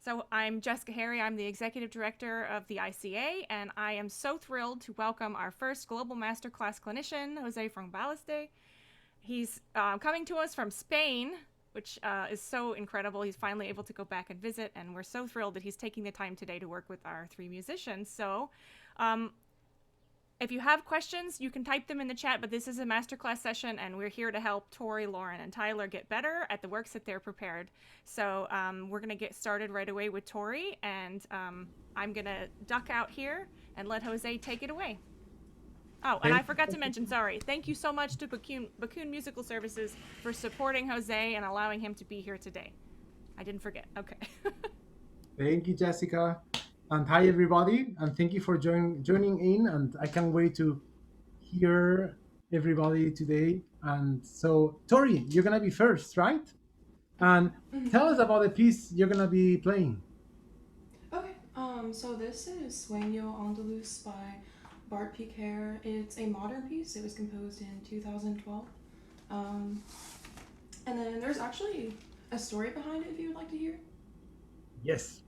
So I'm Jessica Harry. I'm the Executive Director of the ICA, and I am so thrilled to welcome our first Global Masterclass clinician, Jose Franch-Ballester. He's coming to us from Spain, which is so incredible. He's finally able to go back and visit, and we're so thrilled that he's taking the time today to work with our three musicians. So if you have questions, you can type them in the chat, but this is a masterclass session, and we're here to help Tori, Lauren, and Tyler get better at the works that they're prepared. So we're going to get started right away with Tori, and I'm going to duck out here and let Jose take it away. Oh, and I forgot to mention, sorry, thank you so much to Backun Musical Services for supporting Jose and allowing him to be here today. I didn't forget. Okay. Thank you, Jessica. And hi, everybody. And thank you for joining in. And I can't wait to hear everybody today. And so, Tori, you're going to be first, right? And tell us about the piece you're going to be playing. Okay, so this is Sueño, Andaluz by Bart Picqueur. It's a modern piece. It was composed in 2012. And then there's actually a story behind it if you would like to hear. Yes.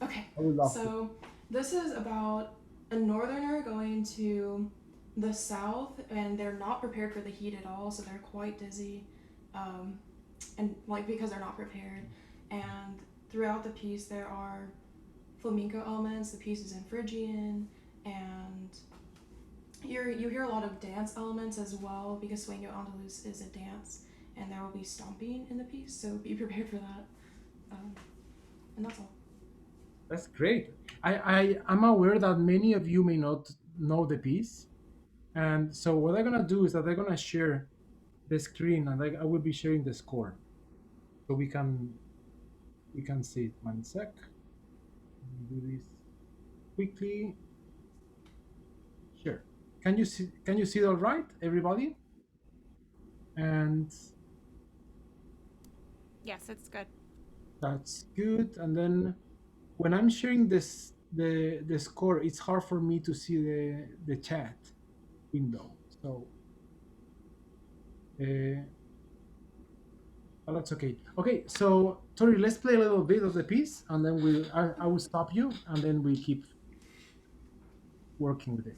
Okay, I would love to. so this is about a northerner going to the south, and they're not prepared for the heat at all, so they're quite dizzy, and like because they're not prepared. And throughout the piece, there are flamenco elements. The piece is in Phrygian, and you hear a lot of dance elements as well because Sueño Andaluz is a dance, and there will be stomping in the piece, so be prepared for that. And that's all. That's great. I'm aware that many of you may not know the piece. And so what I'm going to do is that I'm going to share the screen, and I will be sharing the score. So we can see it. One sec. Let me do this quickly. Sure. Can you see it all right, everybody? And Yes, it's good. that's good. And then when I'm sharing the score, it's hard for me to see the chat window. So but that's okay. Okay, so Tori, let's play a little bit of the piece, and then I will stop you, and then we keep working with it.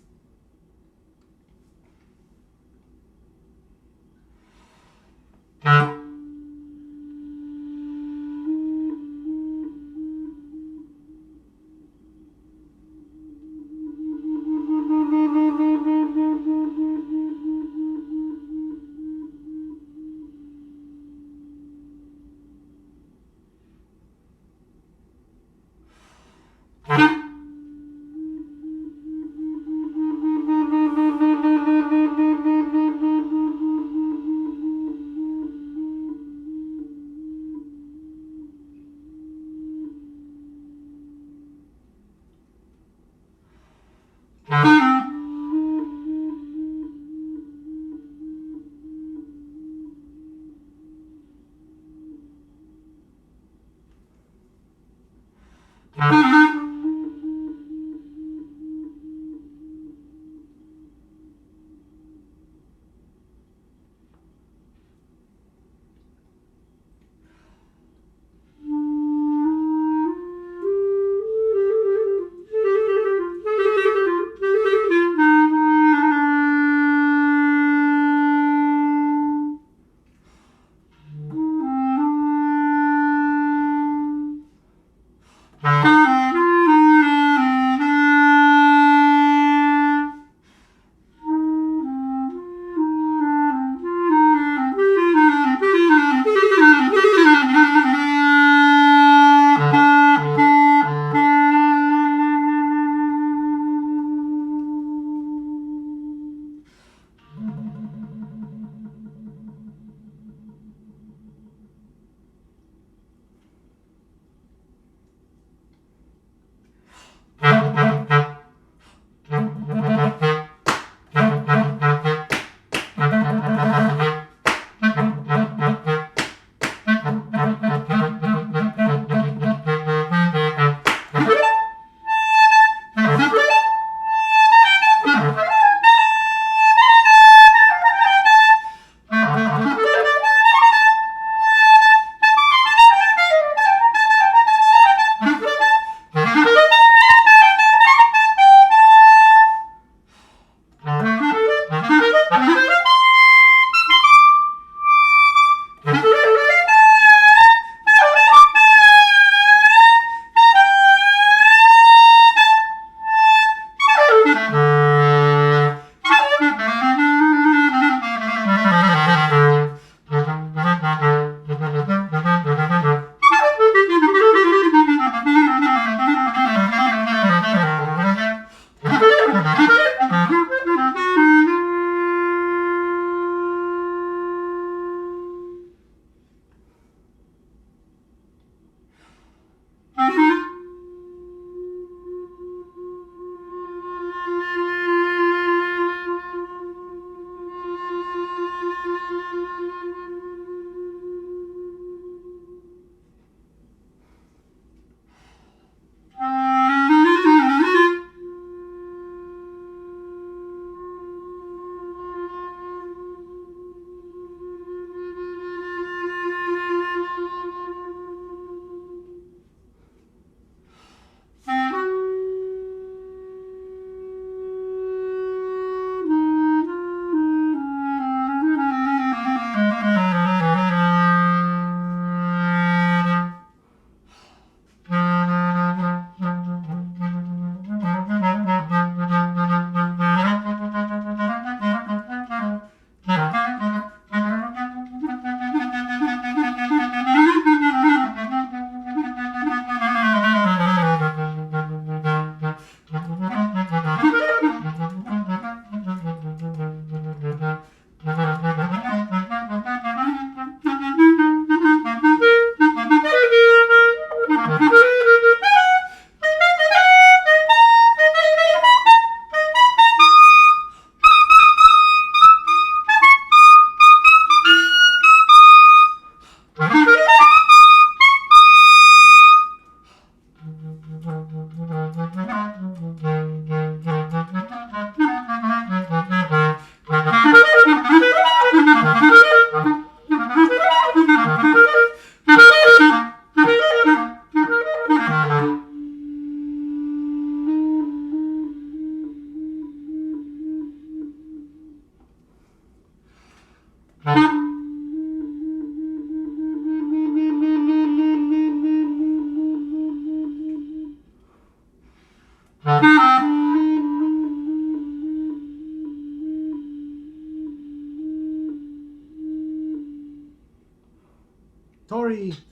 Tori,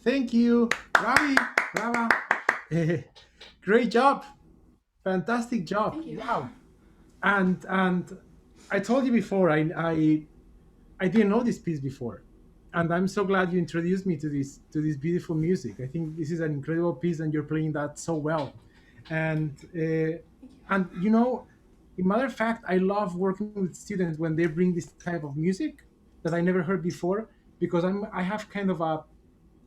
thank you. Ravi, brava. Eh, great job. Fantastic job. Thank you. Wow. And I told you before, I didn't know this piece before. And I'm so glad you introduced me to this beautiful music. I think this is an incredible piece and you're playing that so well. And you know, in matter of fact, I love working with students when they bring this type of music that I never heard before, because I have kind of a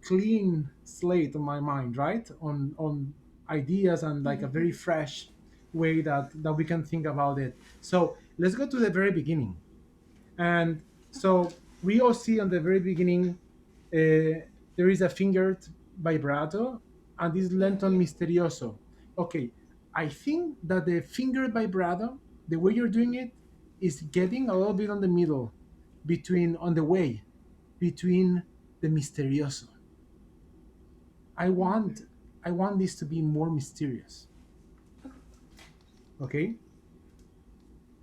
clean slate on my mind, right? On ideas and like a very fresh way that we can think about it. So let's go to the very beginning. And so we all see on the very beginning there is a fingered vibrato and this lento misterioso. Okay, I think that the fingered vibrato, the way you're doing it, is getting a little bit on the middle, between on the way between the misterioso. I want I want this to be more mysterious. Okay?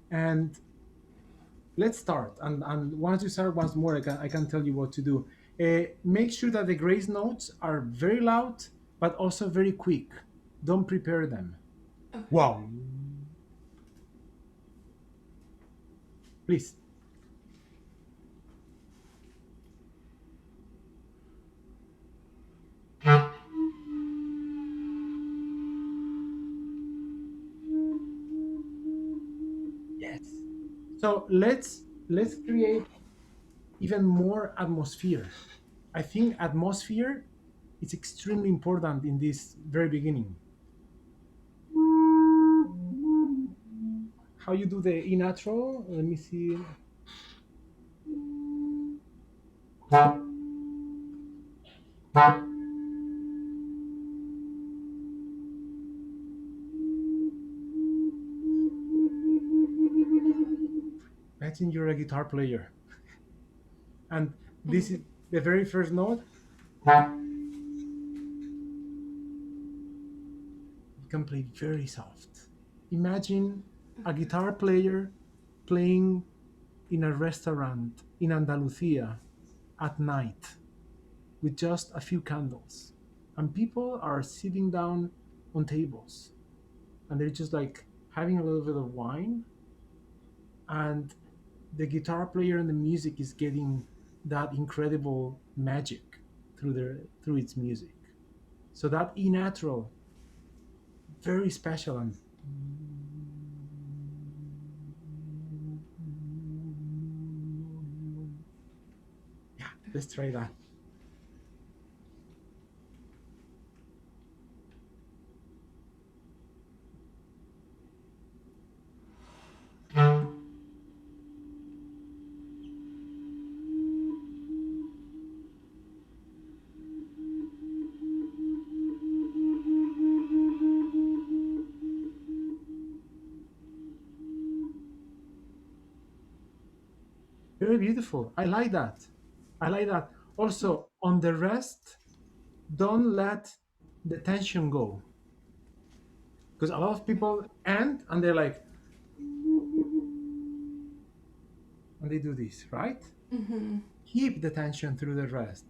And let's start. And once you start once more, I can tell you what to do. Make sure that the grace notes are very loud, but also very quick. Don't prepare them. Okay. Wow. Please. Yes. So let's create even more atmosphere. I think atmosphere is extremely important in this very beginning. How you do the E natural? Let me see. Imagine you're a guitar player, and this is the very first note. You can play very soft. Imagine a guitar player playing in a restaurant in Andalusia at night with just a few candles, and people are sitting down on tables, and they're just like having a little bit of wine, and the guitar player and the music is getting that incredible magic through its music. So that E natural, very special. And yeah, let's try that. Very beautiful. I like that. I like that. Also, on the rest, don't let the tension go. Because a lot of people end and they're like, and they do this, right? Mm-hmm. Keep the tension through the rest.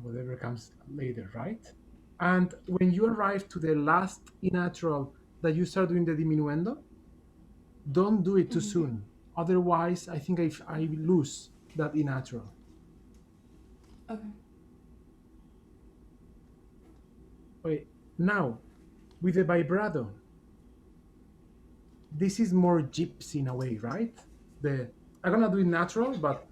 Whatever comes later, right? And when you arrive to the last E natural that you start doing the diminuendo, don't do it too soon. Otherwise, I think I lose that E natural. Okay. Okay, now with the vibrato, this is more gypsy in a way, right? I'm gonna do it natural, but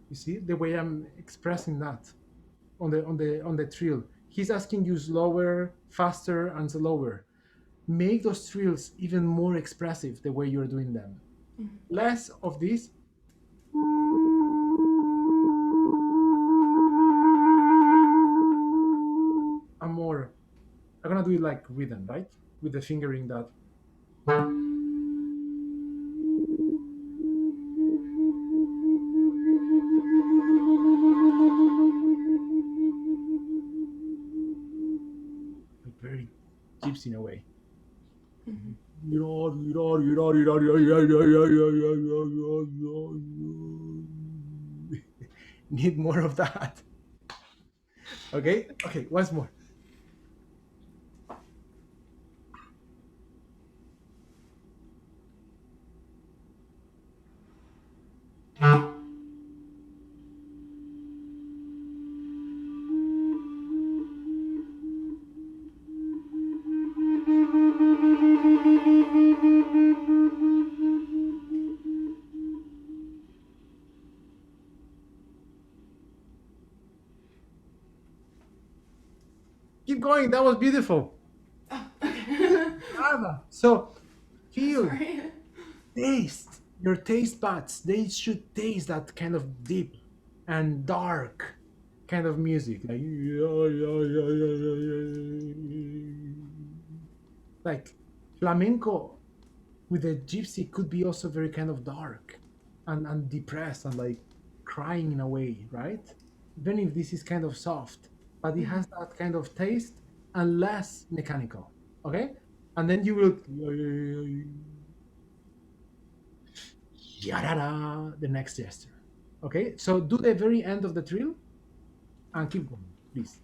you see the way I'm expressing that on the trill. He's asking you slower, faster, and slower. Make those trills even more expressive the way you're doing them. Less of this. gonna do it like rhythm, right? With the fingering that. Like very gypsy in a way. Need more of that. Okay, okay, once more. Keep going. That was beautiful. Oh, okay. Brava. So feel, Sorry. taste your taste buds. They should taste that kind of deep and dark kind of music, like flamenco with a gypsy could be also very kind of dark and depressed and like crying in a way, right? Even if this is kind of soft, but it has that kind of taste and less mechanical. Okay, and then you will the next gesture. Okay, so do the very end of the trill and keep going, please.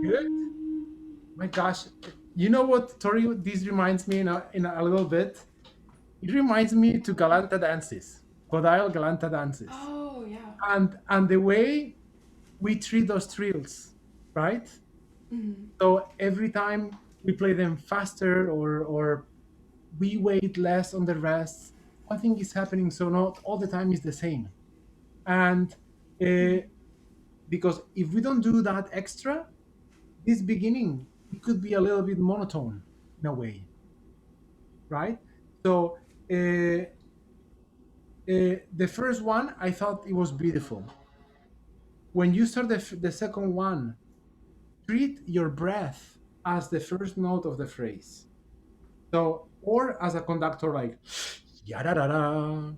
Good. My gosh, you know what, Tori? This reminds me in a little bit. It reminds me to Galanta dances, Godile Galanta dances, Oh yeah. and the way we treat those trills, right? Mm-hmm. So every time we play them faster or we wait less on the rest, something is happening. So not all the time is the same, and uh, because if we don't do that extra, this beginning it could be a little bit monotone in a way, right? So the first one I thought it was beautiful. When you start the second one, treat your breath as the first note of the phrase. So or as a conductor like yararara.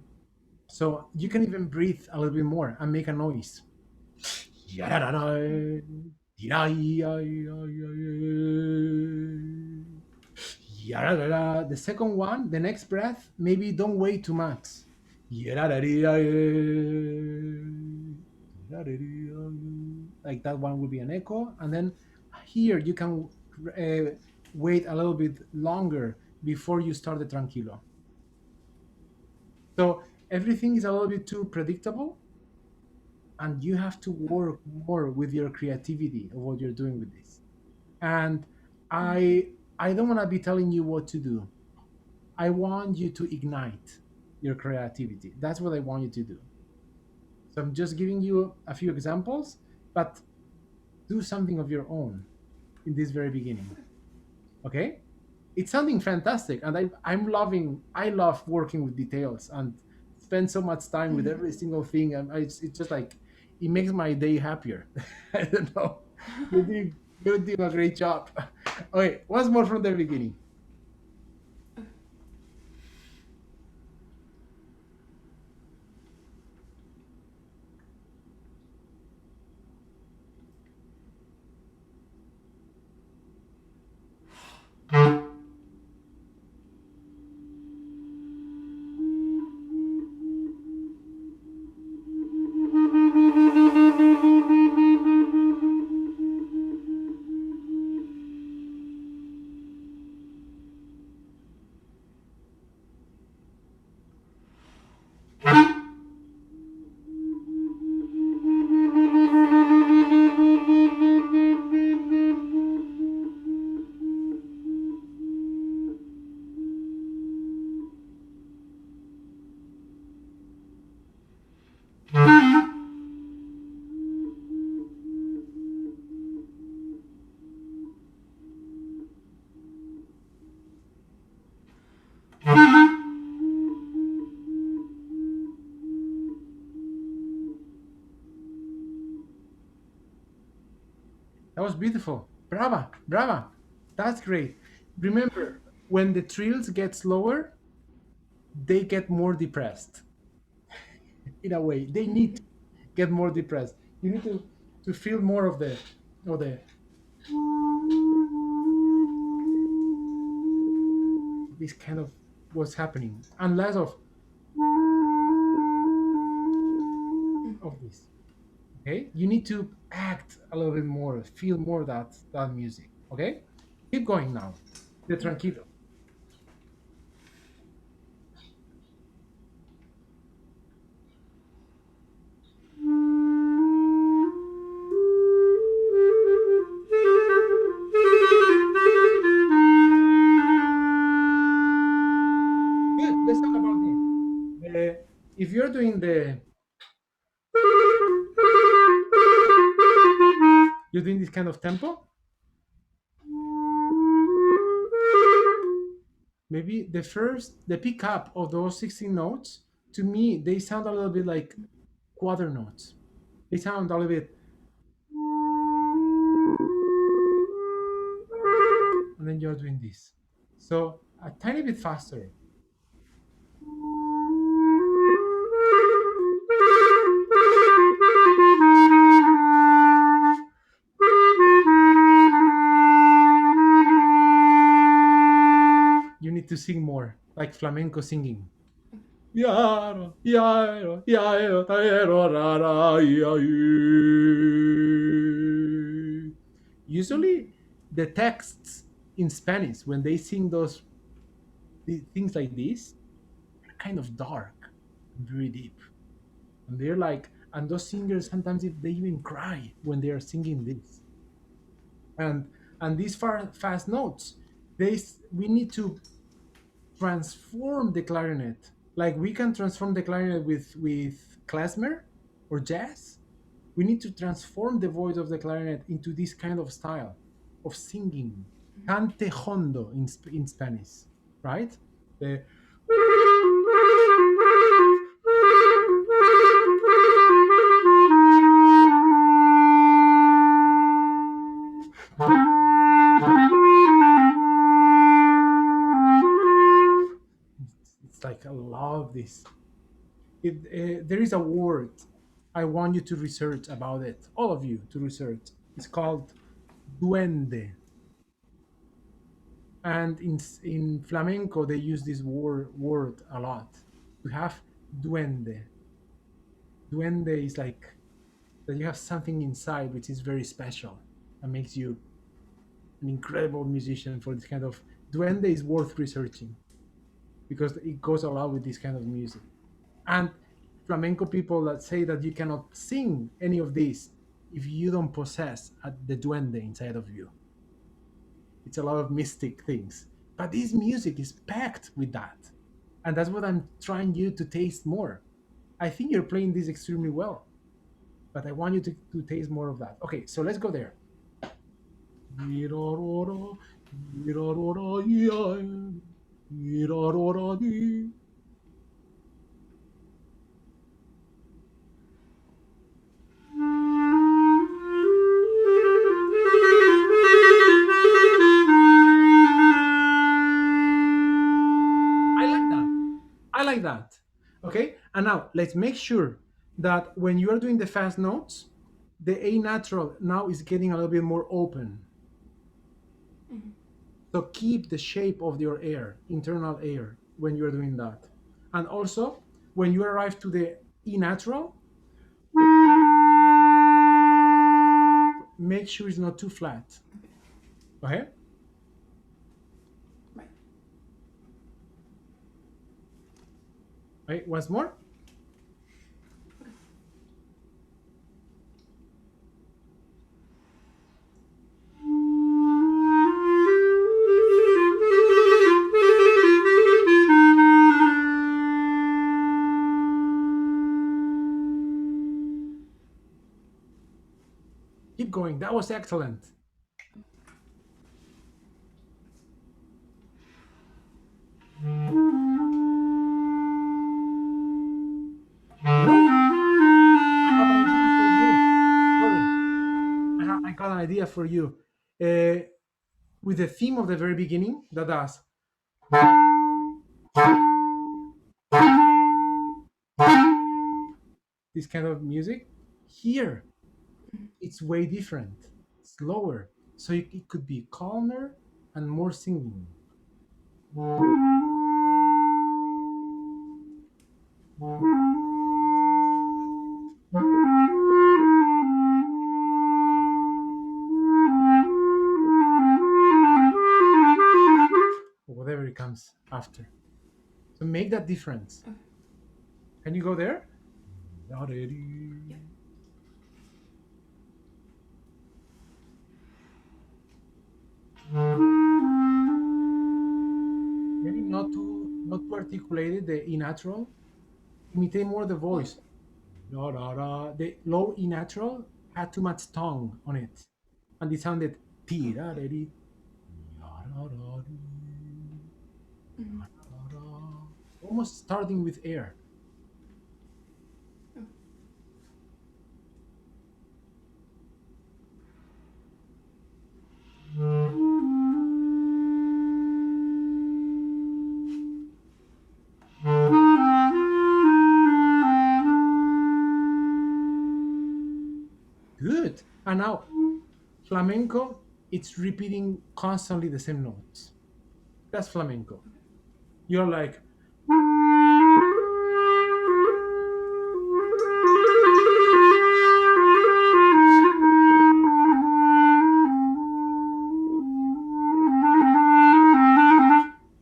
So you can even breathe a little bit more and make a noise. Yararara. Yararara. The second one, the next breath, maybe don't wait too much. Like that one will be an echo. And then here you can wait a little bit longer before you start the tranquilo. So everything is a little bit too predictable, and you have to work more with your creativity of what you're doing with this. And I don't want to be telling you what to do. I want you to ignite your creativity. That's what I want you to do. So I'm just giving you a few examples, but do something of your own in this very beginning. Okay? It's something fantastic, and I love working with details and spend so much time with every single thing. And it's just like it makes my day happier. I don't know. You're doing a great job. Okay, once more from the beginning. was beautiful. Brava, brava. That's great. Remember, when the trills get slower, they get more depressed. In a way, they need to get more depressed. You need to feel more of the this kind of what's happening, and less of this. Okay, you need to act a little bit more, feel more that music. Okay, keep going now. The tranquilo. Good. Let's talk about this. If you're doing you're doing this kind of tempo, maybe the pickup of those 16 notes, to me they sound a little bit like quarter notes. They sound a little bit, and then you're doing this. So a tiny bit faster. You need to sing more, like flamenco singing. Usually, the texts in Spanish, when they sing things like this, are kind of dark and very deep. And they're like, and those singers sometimes if they even cry when they are singing this. And these fast notes, we need to transform the clarinet. Like we can transform the clarinet with klezmer or jazz. We need to transform the voice of the clarinet into this kind of style of singing, cante hondo in Spanish, right? The it's like I love this. There is a word I want you to research about it, all of you to research. It's called duende. And in flamenco, they use this word a lot. To have duende. Duende is like that you have something inside which is very special and makes you an incredible musician for this kind of. Duende is worth researching because it goes a lot with this kind of music. And flamenco people that say that you cannot sing any of this if you don't possess the duende inside of you. It's a lot of mystic things. But this music is packed with that. And that's what I'm trying you to taste more. I think you're playing this extremely well, but I want you to taste more of that. Okay, so let's go there. I like that. Okay, and now let's make sure that when you are doing the fast notes, the A natural now is getting a little bit more open. So keep the shape of your air, internal air, when you're doing that. And also, when you arrive to the E natural, make sure it's not too flat. Okay? Right. Right, once more. Keep going. That was excellent. I got an idea for you. With the theme of the very beginning that does this kind of music. Here, it's way different, slower. So it could be calmer and more singing. Or whatever it comes after. So make that difference. Okay. Can you go there? Yeah. Maybe not to articulate it, the E natural. Imitate more the voice. Da, da, da. The low E natural had too much tongue on it, and it sounded T da, da, dee, da, da, da, dee, Mhm. da, da. Almost starting with air. Oh. Good. And now flamenco, it's repeating constantly the same notes. That's flamenco. You're like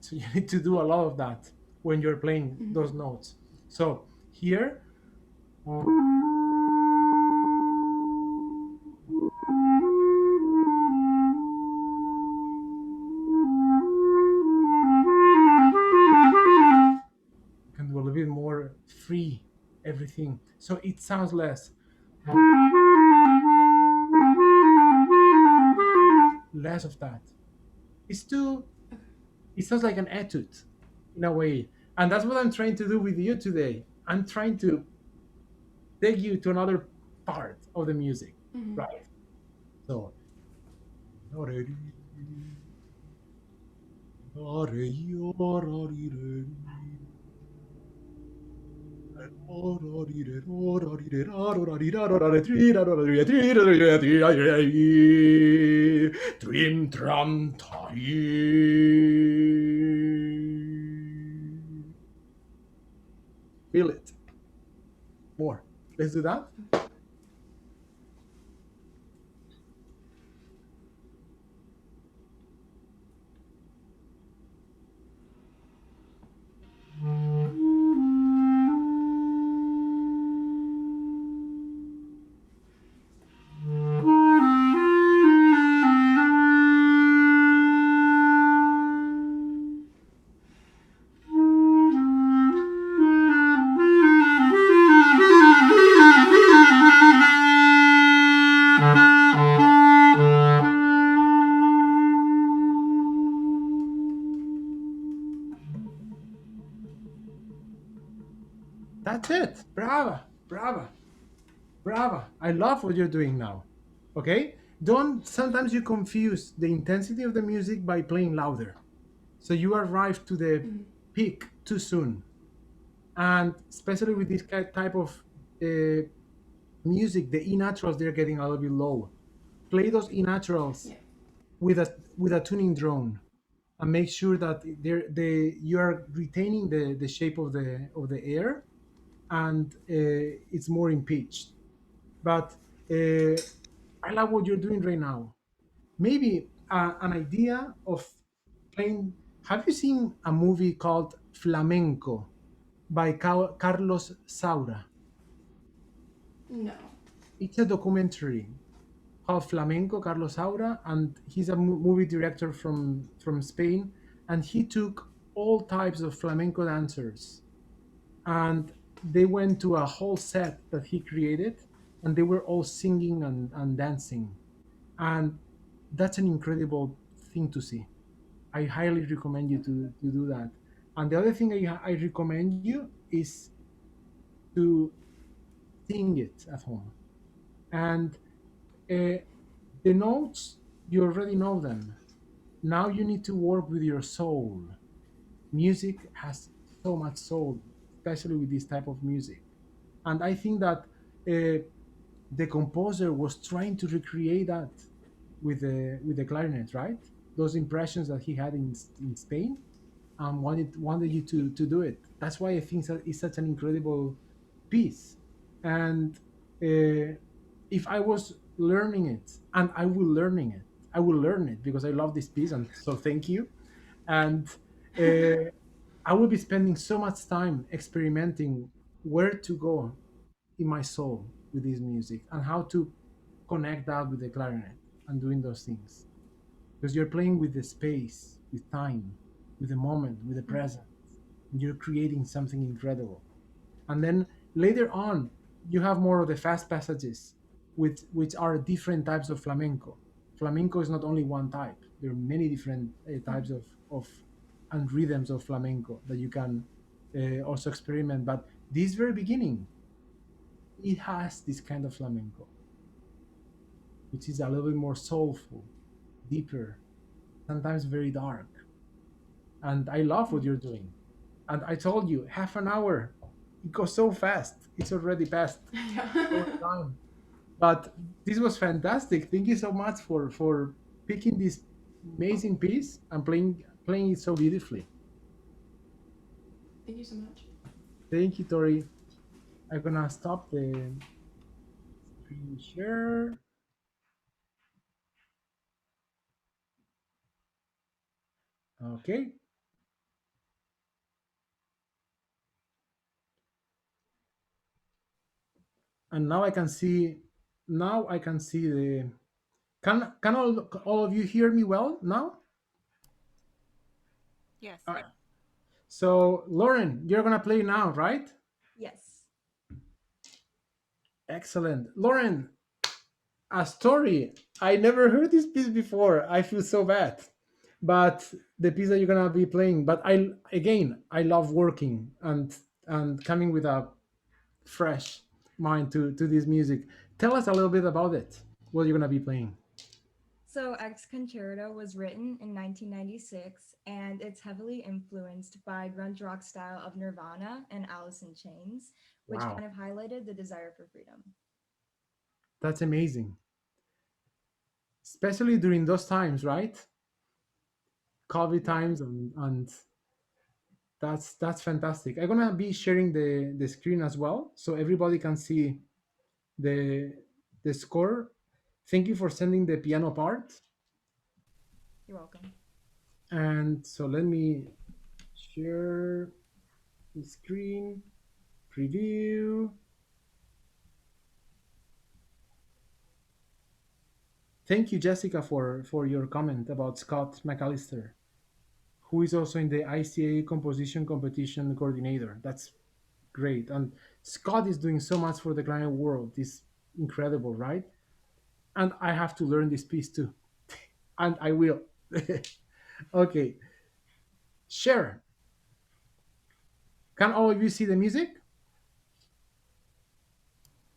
so you need to do a lot of that when you're playing those notes. So here you can do a little bit more free everything. So it sounds less of that. It's too it sounds like an etude in a way. And that's what I'm trying to do with you today. I'm trying to take you to another part of the music, Mhm. right? So Trim tram feel it more. Let's do that. That's it. Brava, brava, brava. I love what you're doing now. Okay? Don't sometimes you confuse the intensity of the music by playing louder. So you arrive to the peak too soon. And especially with this type of music, the E naturals they're getting a little bit low. Play those E naturals Yeah. with a tuning drone and make sure that you are retaining the shape of the air and it's more impeached. But I love what you're doing right now. Maybe an idea of playing. Have you seen a movie called Flamenco by Carlos Saura? No. It's a documentary called Flamenco, Carlos Saura, and he's a movie director from Spain, and he took all types of flamenco dancers and they went to a whole set that he created and they were all singing and dancing, and that's an incredible thing to see. I highly recommend you to do that. And the other thing I recommend you is to sing it at home. And uh, The notes, you already know them. Now you need to work with your soul. Music has so much soul, especially with this type of music. And I think that the composer was trying to recreate that with the clarinet, right? Those impressions that he had in Spain, wanted you to do it. That's why I think that it's such an incredible piece. And if I was learning it, and I will learn it because I love this piece, and so thank you. And uh, I will be spending so much time experimenting where to go in my soul with this music and how to connect that with the clarinet and doing those things. Because you're playing with the space, with time, with the moment, with the present, and you're creating something incredible. And then later on, you have more of the fast passages, which are different types of flamenco. Flamenco is not only one type. There are many different types of and rhythms of flamenco that you can also experiment. But this very beginning, it has this kind of flamenco, which is a little bit more soulful, deeper, sometimes very dark. And I love what you're doing. And I told you, half an hour. It goes so fast. It's already past our Yeah. time. But this was fantastic. Thank you so much for picking this amazing piece and playing it so beautifully. Thank you so much. Thank you, Tori. I'm gonna stop the screen share. Okay. And now I can see. Now I can see the. Can all of you hear me well now? Yes. All right. So Lauren, you're gonna play now, right? Yes. Excellent. Lauren, a story. I never heard this piece before. I feel so bad. But the piece that you're gonna be playing, but I love working and coming with a fresh mind to this music. Tell us a little bit about it. What you're gonna be playing. So Ex Concerto was written in 1996 and it's heavily influenced by grunge rock style of Nirvana and Alice in Chains, which Wow, kind of highlighted the desire for freedom. that's amazing. Especially during those times, right? COVID Yeah. times and that's fantastic. I'm gonna be sharing the screen as well so everybody can see the the score. Thank you for sending the piano part. You're welcome. And so let me share the screen, preview. Thank you, Jessica, for your comment about Scott McAllister, who is also in the ICA composition competition coordinator. That's great. And Scott is doing so much for the clarinet world. It's incredible, right? And I have to learn this piece too. And I will. Okay. Share. Can all of you see the music?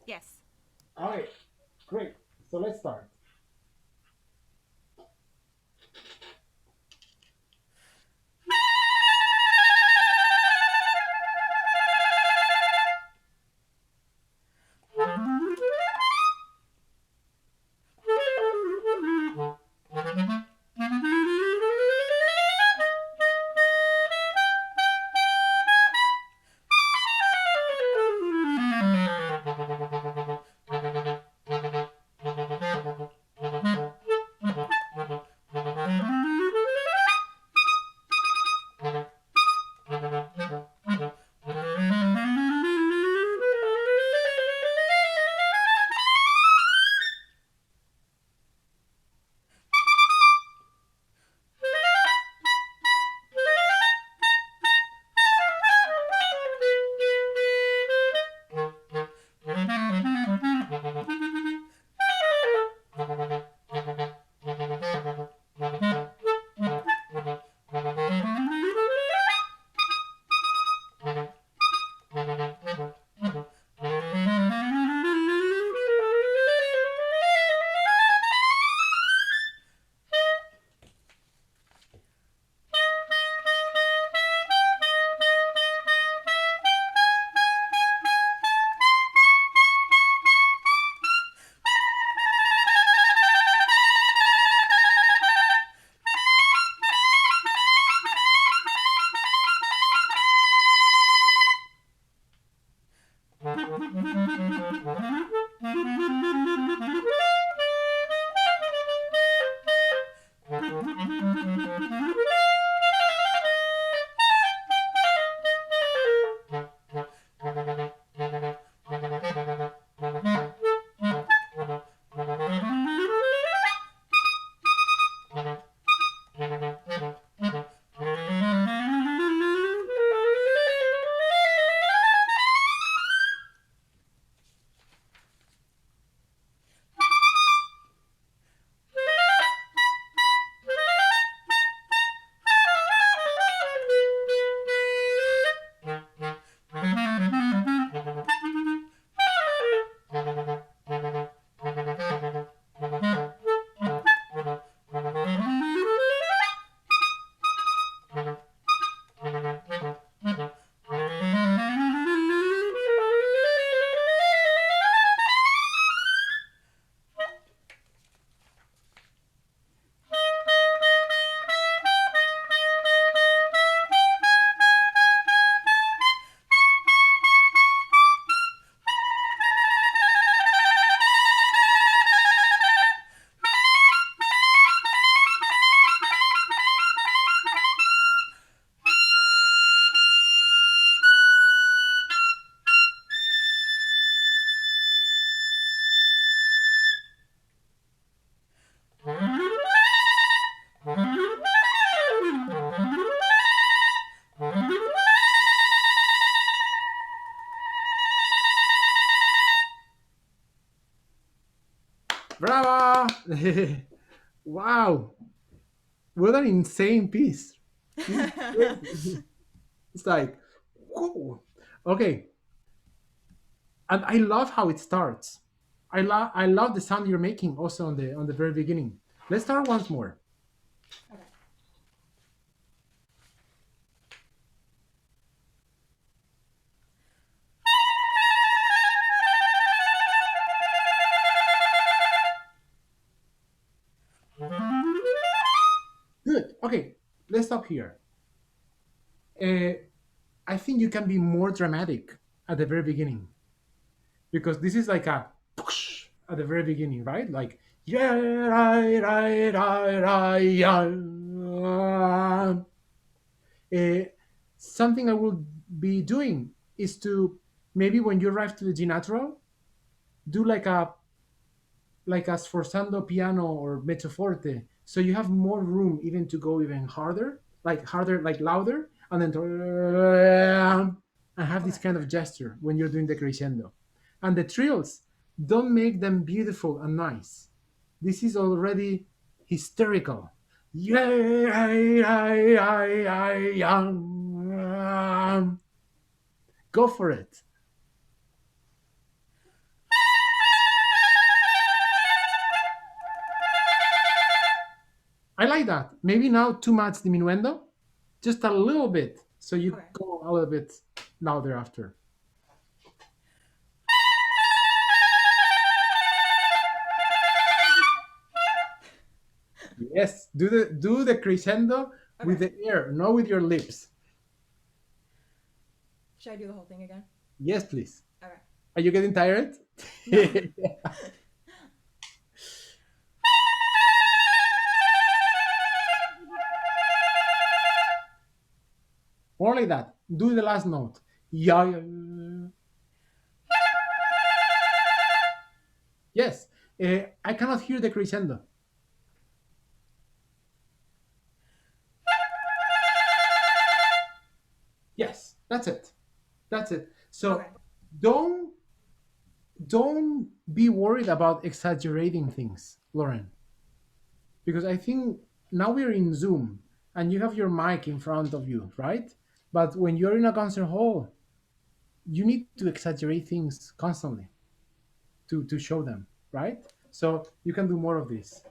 Yes. Okay, great. So let's start. Wow, what an insane piece! This is crazy. It's like, whoa. Okay, and I love how it starts. I love the sound you're making also on the very beginning. Let's start once more. Okay. Good. Okay, let's stop here. Uh, I think you can be more dramatic at the very beginning because this is like a push at the very beginning, right? Like yeah, right, right, right, right, yeah. Uh, Something I will be doing is to maybe when you arrive to the G natural, do like a sforzando piano or mezzo forte, so you have more room even to go even harder, like louder, and then and have this Okay. kind of gesture when you're doing the crescendo. And the trills, don't make them beautiful and nice. This is already hysterical. Go for it. I like that. Maybe now too much diminuendo, just a little bit, so you Okay. go a little bit louder after. Yes, do the crescendo with Okay. the air, not with your lips. Should I do the whole thing again? Yes, please. Okay. Are you getting tired? No. More like that. Do the last note. Yeah. Yeah. Yes. I cannot hear the crescendo. Yes, that's it. That's it. So Okay. don't don't be worried about exaggerating things, Lauren, because I think now we're in Zoom and you have your mic in front of you, right? But when you're in a concert hall, you need to exaggerate things constantly to show them, right? So you can do more of this.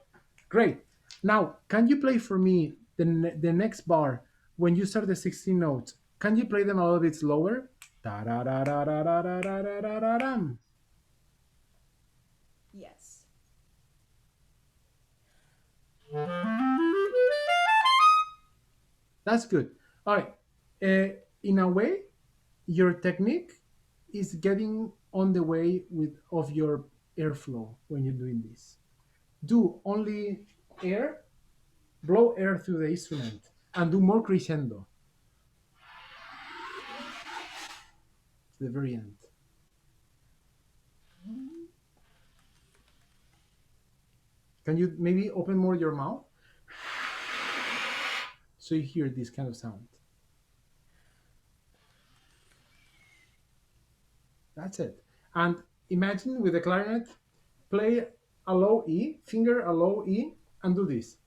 Great. Now, can you play for me the next bar when you start the 16 notes? Can you play them a little bit slower? Da da da da da da da da da da da dam. Yes. That's good. All right. In a way, your technique is getting on the way with of your airflow when you're doing this. Do only air, blow air through the instrument, and do more crescendo to the very end. Can you maybe open more your mouth so you hear this kind of sound? That's it. And imagine with the clarinet, play a low E, finger a low E, and do this.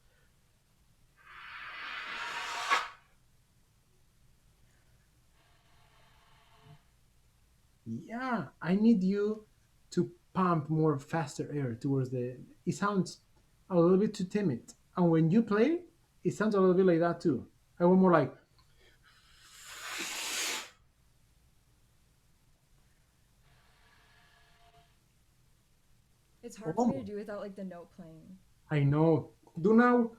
Yeah, I need you to pump more faster air towards the. It sounds a little bit too timid. And when you play, it sounds a little bit like that too. I want more like. It's hard for me to Oh, do without like the note playing. I know. Do now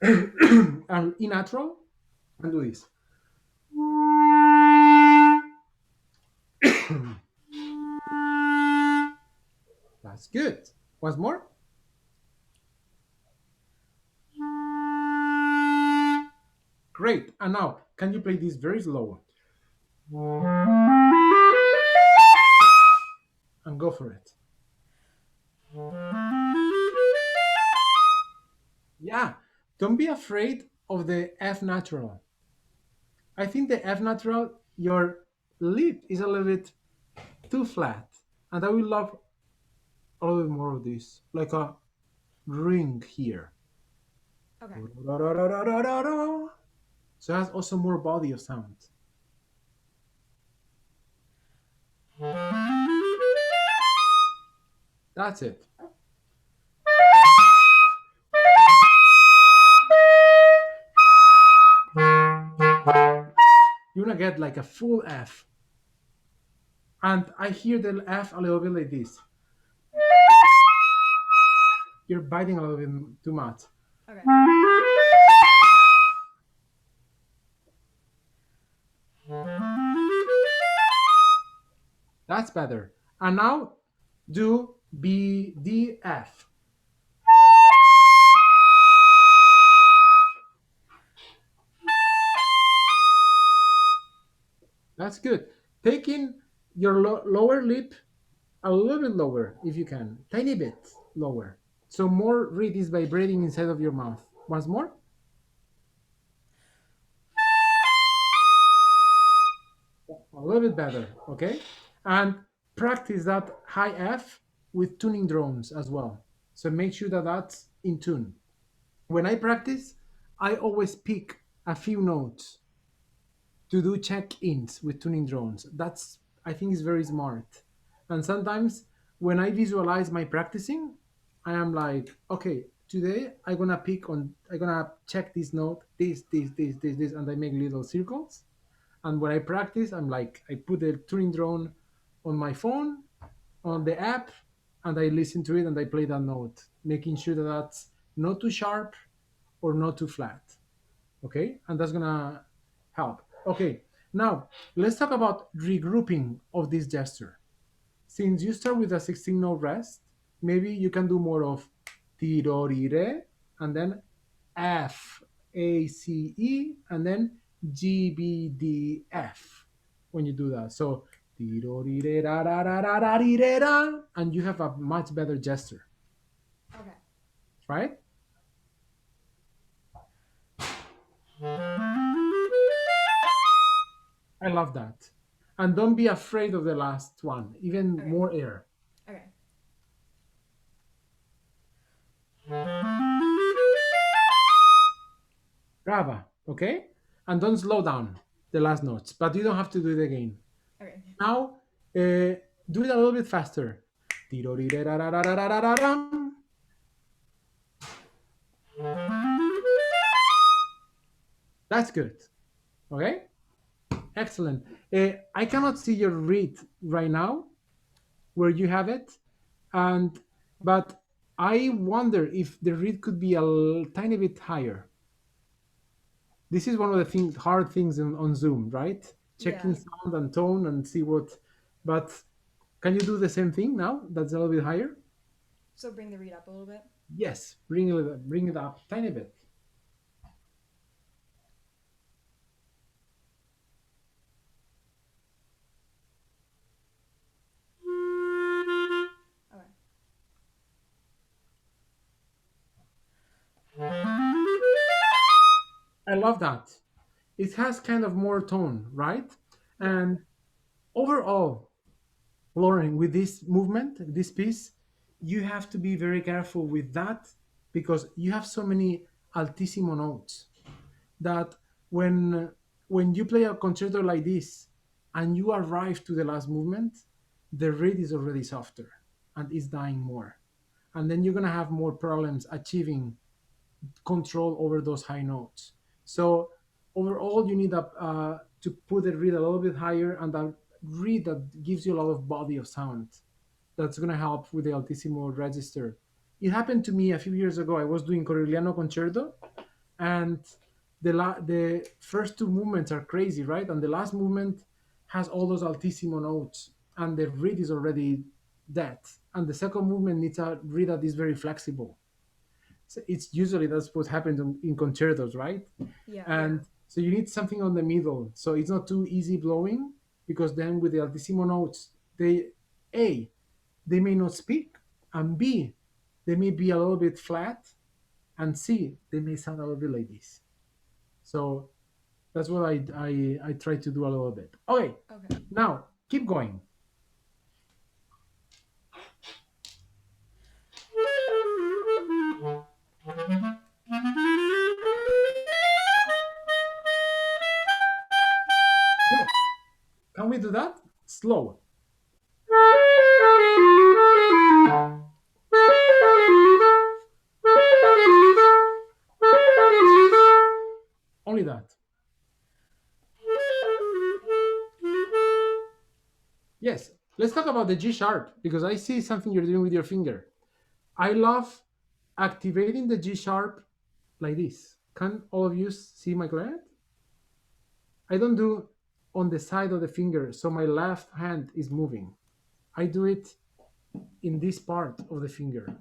an E natural and do this. That's good. Once more. Great. And now, can you play this very slow? And go for it. Yeah. Don't be afraid of the F natural. I think the F natural, your lip is a little bit too flat. And I will love a little bit more of this. Like a ring here. Okay. So it has also more body of sound. That's it. You wanna get like a full F. And I hear the F a little bit like this. You're biting a little bit too much. Okay. That's better. And now do B, D, F. That's good. Taking your lower lip a little bit lower if you can. Tiny bit lower. So more reed is vibrating inside of your mouth. Once more. A little bit better, okay? And practice that high F with tuning drones as well. So make sure that that's in tune. When I practice, I always pick a few notes to do check-ins with tuning drones. That's, I think, is very smart. And sometimes when I visualize my practicing, I am like, okay, today I'm gonna check this note, this, and I make little circles. And when I practice, I'm like, I put the tuning drone on my phone, on the app, and I listen to it and I play that note, making sure that that's not too sharp or not too flat. Okay, and that's gonna help. Okay, now let's talk about regrouping of this gesture. Since you start with a 16 note rest, maybe you can do more of tirorire and then F A C E and then G B D F when you do that. So tirorire ra ra ra ra ra rire ra, and you have a much better gesture, Okay. right? I love that. And don't be afraid of the last one, even Okay. more air. Okay. Brava, okay? And don't slow down the last notes, but you don't have to do it again. Okay. Now, do it a little bit faster. That's good. Okay? Excellent. I cannot see your read right now where you have it, and but I wonder if the read could be a tiny bit higher. This is one of the hard things on Zoom, right? Checking Yeah. sound and tone and see what. But can you do the same thing now? That's a little bit higher. So bring the read up a little bit. Yes, bring it up tiny bit. Okay. I love that. It has kind of more tone, right? Yeah. And overall, Lauren, with this movement, this piece, you have to be very careful with that because you have so many altissimo notes that when when you play a concerto like this and you arrive to the last movement, the reed is already softer and is dying more. And then you're gonna have more problems achieving control over those high notes. So overall, you need to put the reed a little bit higher and a reed that gives you a lot of body of sound. That's going to help with the altissimo register. It happened to me a few years ago. I was doing Corelliano Concerto, and the first two movements are crazy, right? And the last movement has all those altissimo notes, and the reed is already dead. And the second movement needs a reed that is very flexible. So it's usually that's what happens in concertos, right? Yeah. And so you need something on the middle, so it's not too easy blowing because then with the altissimo notes, they a they may not speak, and b they may be a little bit flat, and c they may sound a little bit like this. So that's what I try to do a little bit. Okay, Okay. now keep going. Good. Can we do that? Slow. Only that. Yes, let's talk about the G sharp because I see something you're doing with your finger. I love activating the G sharp like this. Can all of you see my clarinet? I don't do on the side of the finger, so my left hand is moving. I do it in this part of the finger,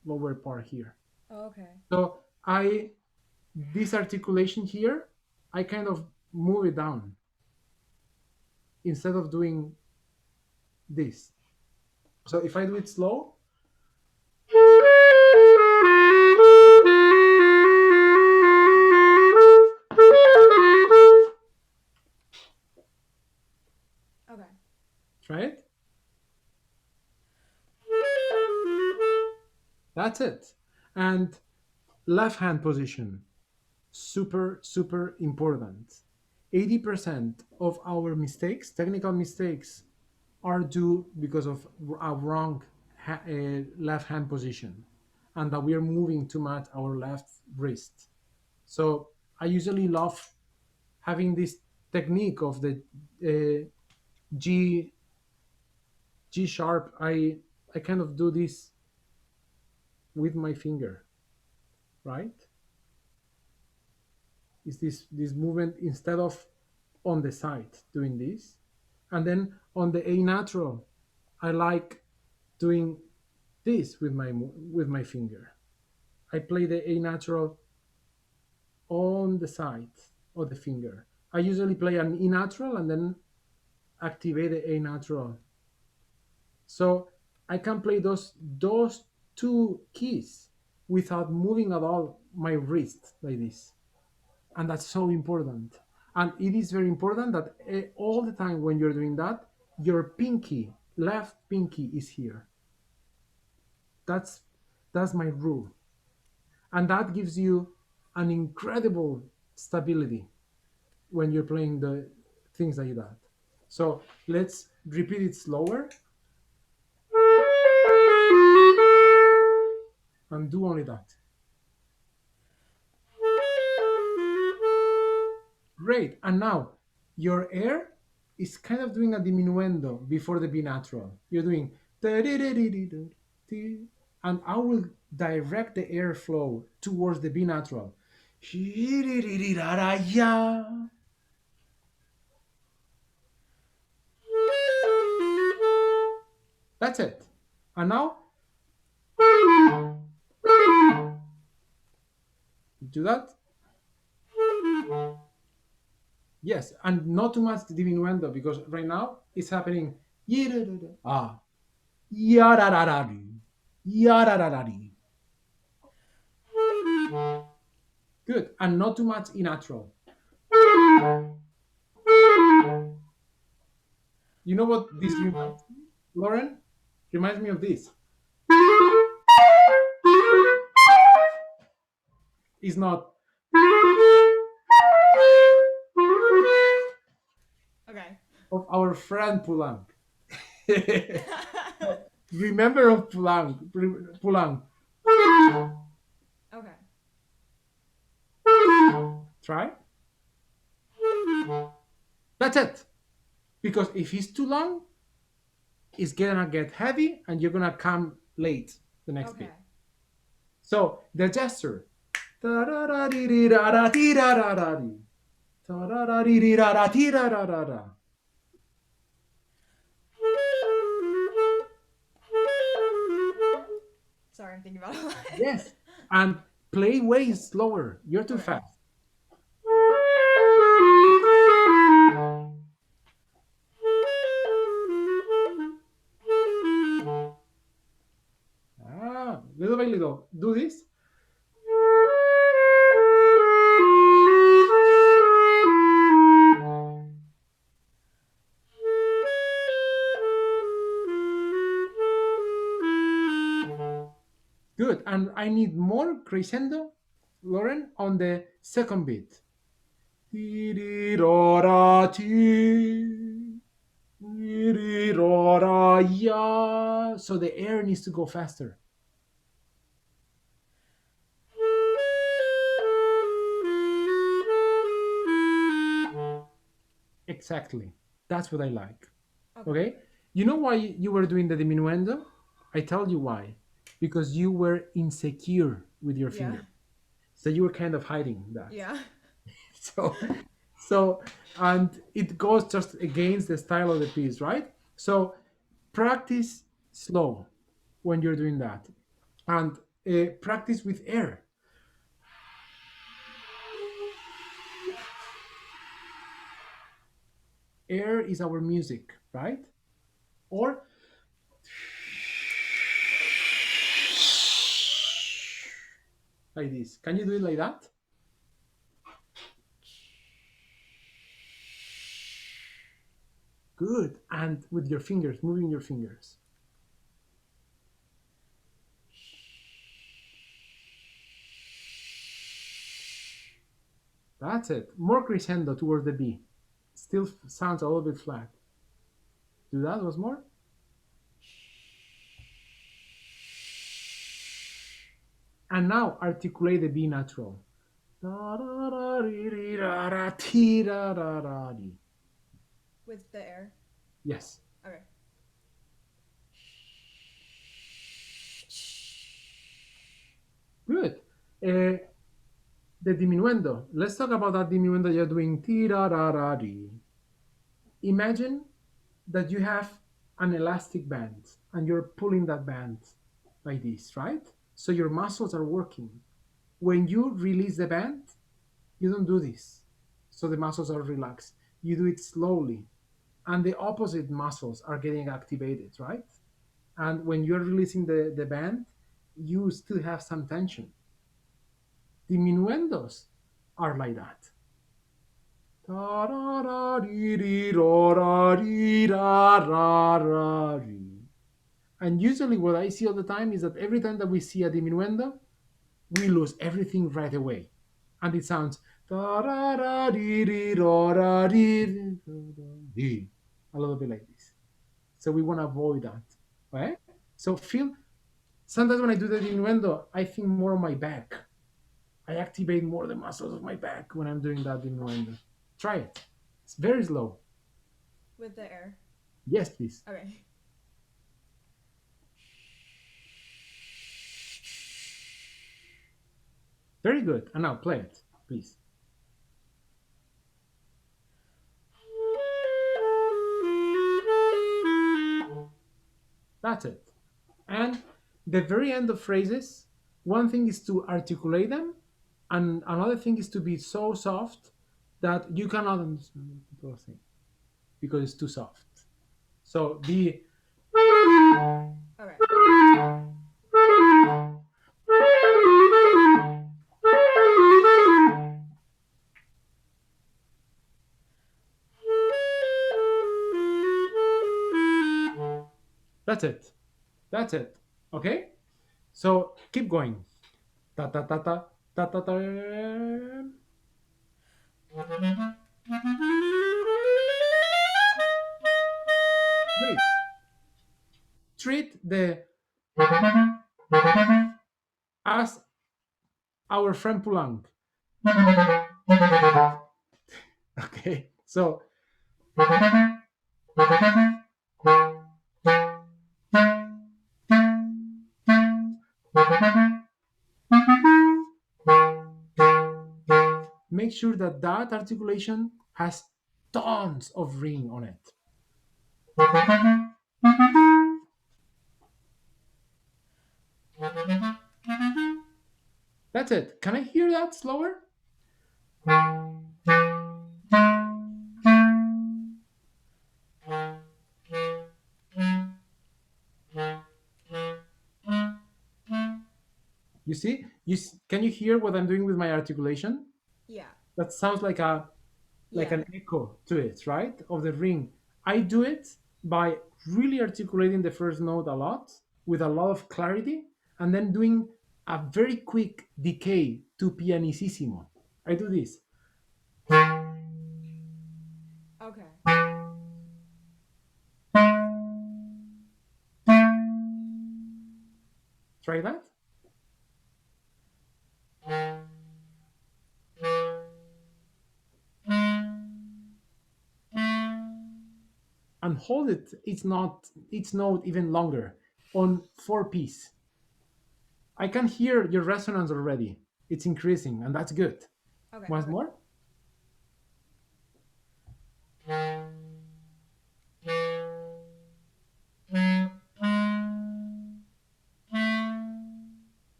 lower part here. Okay. So this articulation here, I kind of move it down instead of doing this. So if I do it slow, Okay. try it. That's it. And left hand position, super, super important. 80% of our mistakes, technical mistakes, are due because of a wrong left hand position and that we are moving too much our left wrist. So I usually love having this technique of the G sharp. I kind of do this with my finger, right? Is this movement instead of on the side doing this, and then on the A natural, I like doing this with my finger. I play the A natural on the side of the finger. I usually play an E natural and then activate the A natural. So I can play those two keys without moving at all my wrist like this. And that's so important. And it is very important that all the time when you're doing that, your pinky, left pinky is here. That's my rule. And that gives you an incredible stability when you're playing the things like that. So let's repeat it slower and do only that. Great. And now your air is kind of doing a diminuendo before the B natural. You're doing and I will direct the airflow towards the B natural. That's it. And now do that. Yes, and not too much diminuendo because right now it's happening. Ah, yarararari. Good, and not too much in natural. You know what this reminds me, Lauren? Reminds me of this. It's not. Okay. Of our friend Pulang. Remember of Pulang. Pulang. Okay. Try. That's it. Because if it's too long, it's gonna get heavy and you're gonna come late the next Okay. beat. So the gesture. Sorry, I'm thinking about it a lot. Yes. And play way slower. You're too Okay. fast. Little by little. Do this. Good. And and I need more crescendo, Lauren, on the second beat. So the air needs to go faster. Exactly. That's what I like. Okay? You know why you were doing the diminuendo? I tell you why. Because you were insecure with your Yeah. finger. So you were kind of hiding that. Yeah. So so and it goes just against the style of the piece, right? So practice slow when you're doing that. And practice with air. Air is our music, right? Or like this. Can you do it like that? Good. And with your fingers, moving your fingers. That's it. More crescendo towards the B. Still sounds a little bit flat. Do that once more. And now articulate the B natural. With the air. Yes. Okay. Good. The diminuendo. Let's talk about that diminuendo you're doing. Imagine that you have an elastic band and you're pulling that band like this, right? So your muscles are working. When you release the band, you don't do this. So the muscles are relaxed. You do it slowly. And the opposite muscles are getting activated, right? And when you're releasing the band, you still have some tension. Diminuendos are like that. And usually what I see all the time is that every time that we see a diminuendo, we lose everything right away. And it sounds a little bit like this. So we want to avoid that. Right? So feel sometimes when I do the diminuendo, I think more on my back. I activate more the muscles of my back when I'm doing that diminuendo. Try it. It's very slow. With the air. Yes, please. Okay. Very good. And now play it, please. That's it. And the very end of phrases, one thing is to articulate them, and another thing is to be so soft that you cannot understand what people are saying because it's too soft. So be. Okay. That's it. That's it. Okay? So keep going. Ta ta ta ta ta ta ta. Great. Treat the as our friend Pulang. Okay. So make sure that that articulation has tons of ring on it. That's it. Can I hear that slower? You see? Can you hear what I'm doing with my articulation? Yeah. That sounds like an echo to it, right? Of the ring. I do it by really articulating the first note a lot with a lot of clarity and then doing a very quick decay to pianissimo. I do this. Okay. Try that. And hold it its note even longer on 4 piece. I can hear your resonance already. It's increasing, and that's good. Okay. Once more.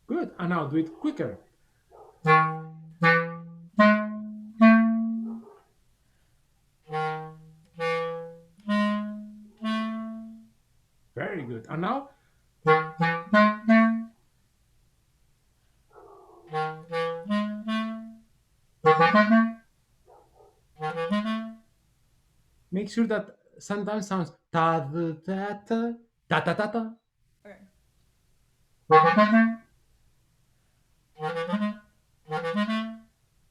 Good. And now do it quicker. Very good. And now make sure that sometimes sounds ta ta ta ta ta ta ta ta. Okay.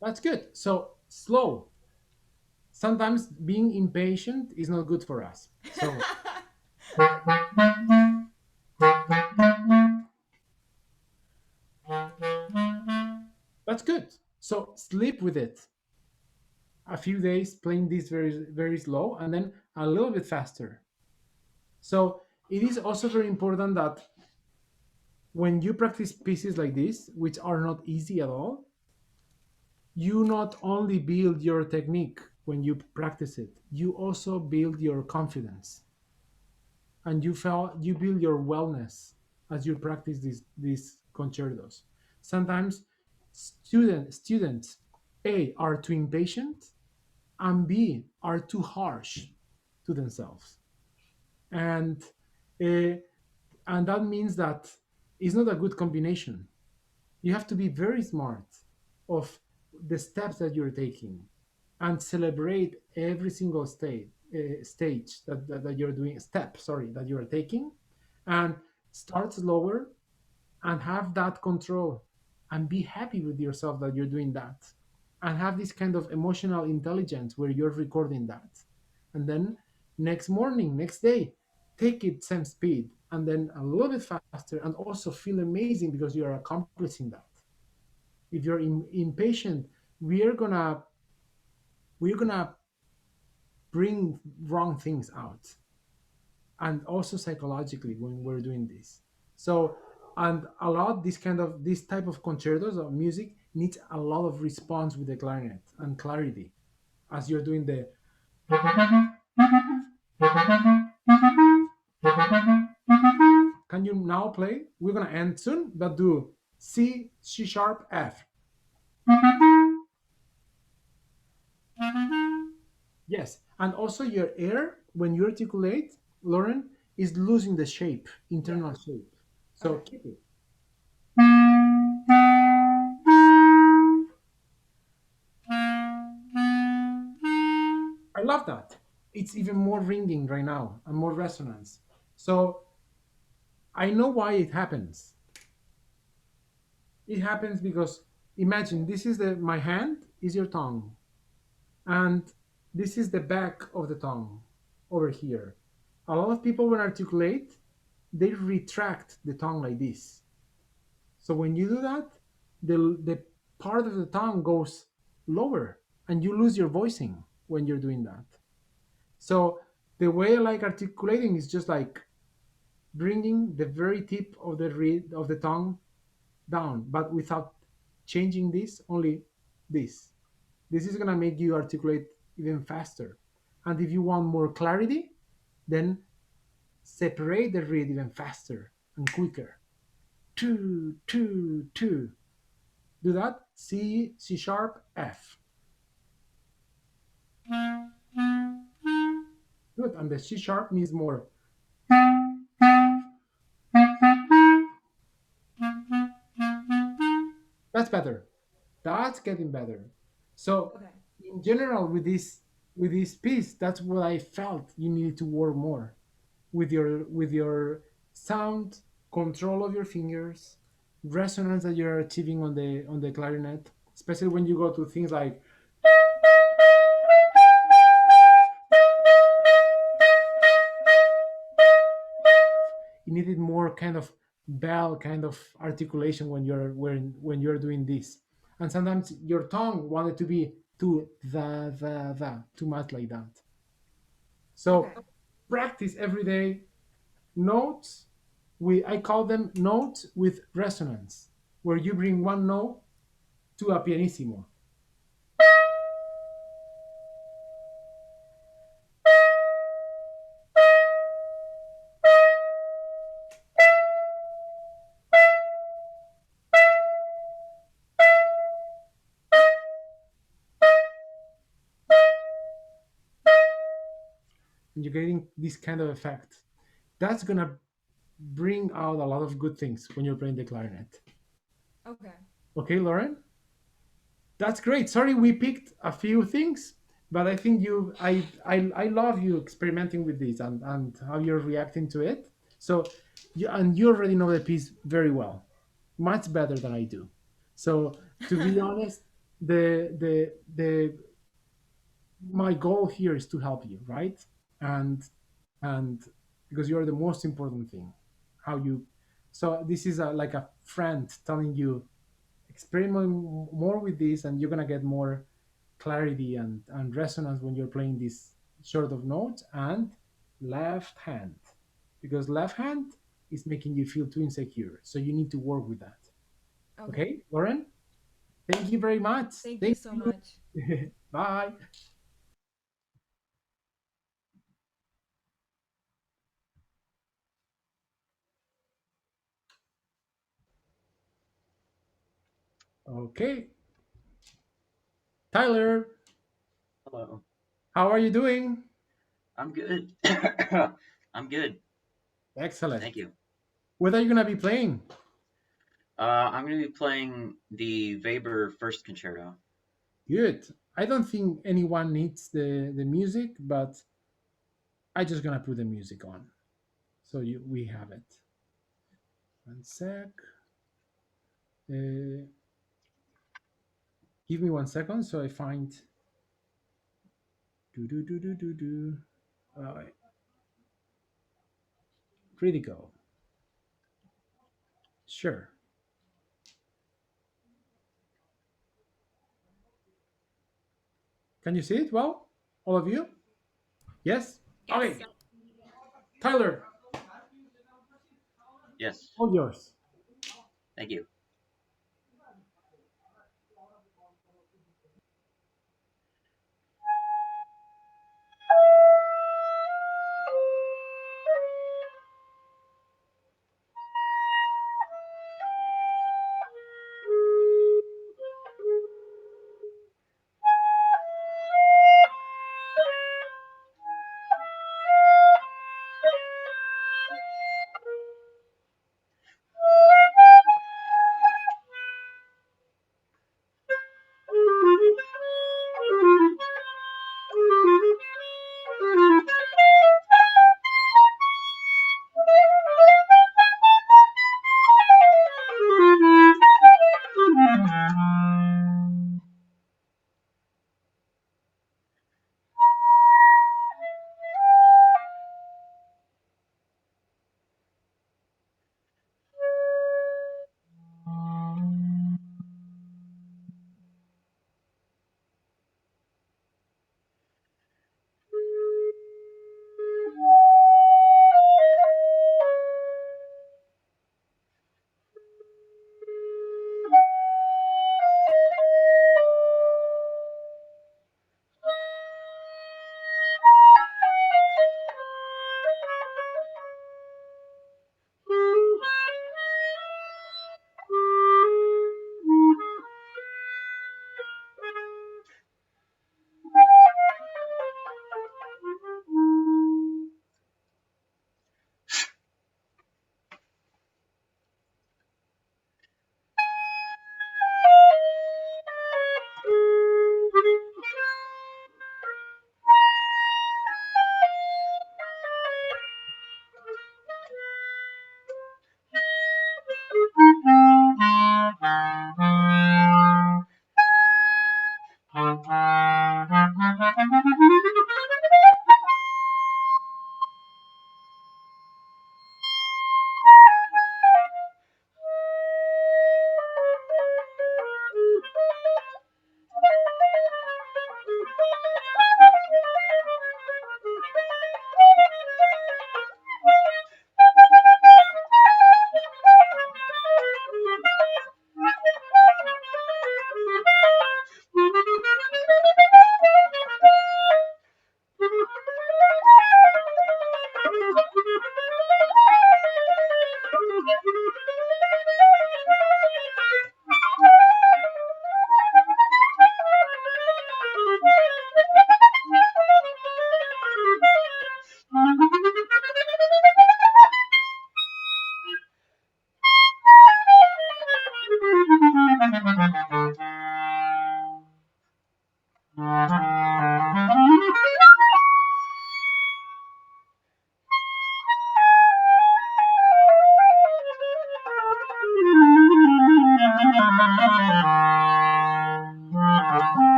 That's good. So slow. Sometimes being impatient is not good for us. So that's good. So sleep with it. A few days playing this very slow and then a little bit faster. So it is also very important that when you practice pieces like this, which are not easy at all, you not only build your technique when you practice it, you also build your confidence, and you build your wellness as you practice these concertos. Sometimes students A are too impatient, and B are too harsh to themselves, and uh, and that means that it's not a good combination. You have to be very smart of the steps that you're taking and celebrate every single stage that you're doing step sorry that you're taking, and start slower and have that control and be happy with yourself that you're doing that, and have this kind of emotional intelligence where you're recording that, and then next morning, next day, take it same speed and then a little bit faster, and also feel amazing because you are accomplishing that. If you're impatient, we're gonna we're gonna bring wrong things out, and also psychologically when we're doing this. So, and a lot this type of concertos of music needs a lot of response with the clarinet and clarity as you're doing the. Can you now play? We're gonna end soon, but do C, C sharp, F. Yes, and also your air when you articulate, Lauren, is losing the shape, Yeah. internal shape. So Okay. keep it. I love that. It's even more ringing right now and more resonance. So I know why it happens. It happens because imagine this is my hand is your tongue, and this is the back of the tongue over here. A lot of people when articulate, they retract the tongue like this. So when you do that, the part of the tongue goes lower and you lose your voicing when you're doing that. So the way I like articulating is just like bringing the very tip of the reed of the tongue down, but without changing this, only this. This is gonna make you articulate even faster. And if you want more clarity, then separate the reed even faster and quicker. Two, two, two. Do that. C, C sharp, F. Good. And the C sharp needs more. That's better. That's getting better. So Okay. in general, with this piece, that's what I felt you needed to work more with your sound, control of your fingers, resonance that you're achieving on the clarinet, especially when you go to things like you needed more kind of bell kind of articulation when you're doing this, and sometimes your tongue wanted to be too the too much like that. So Okay. practice every day notes. I call them notes with resonance, where you bring one note to a pianissimo. And you're getting this kind of effect. That's gonna bring out a lot of good things when you're playing the clarinet. Okay. Okay, Lauren? That's great. Sorry we picked a few things, but I think I love you experimenting with this and how you're reacting to it. So you already know the piece very well, much better than I do. So to be honest, the my goal here is to help you, right? And and because you're the most important thing, how you. So this is like a friend telling you experiment more with this, and you're gonna get more clarity and resonance when you're playing this sort of notes and left hand, because left hand is making you feel too insecure. So you need to work with that. Okay. Okay, Lauren. Thank you very much. Thank you Thank so you. much. Bye. Okay, Tyler, Hello. how are you doing? I'm good. I'm good. Excellent. Thank you. What are you gonna be playing? I'm going to be playing the Weber First Concerto. Good. I don't think anyone needs the music, but I just gonna put the music on, so we have it. One sec. Uh, give me 1 second, so I find. Do do do do do do. Uh, Critical. Sure. Can you see it well, all of you? Yes. Yes. Okay. Tyler, Yes. all yours. Thank you.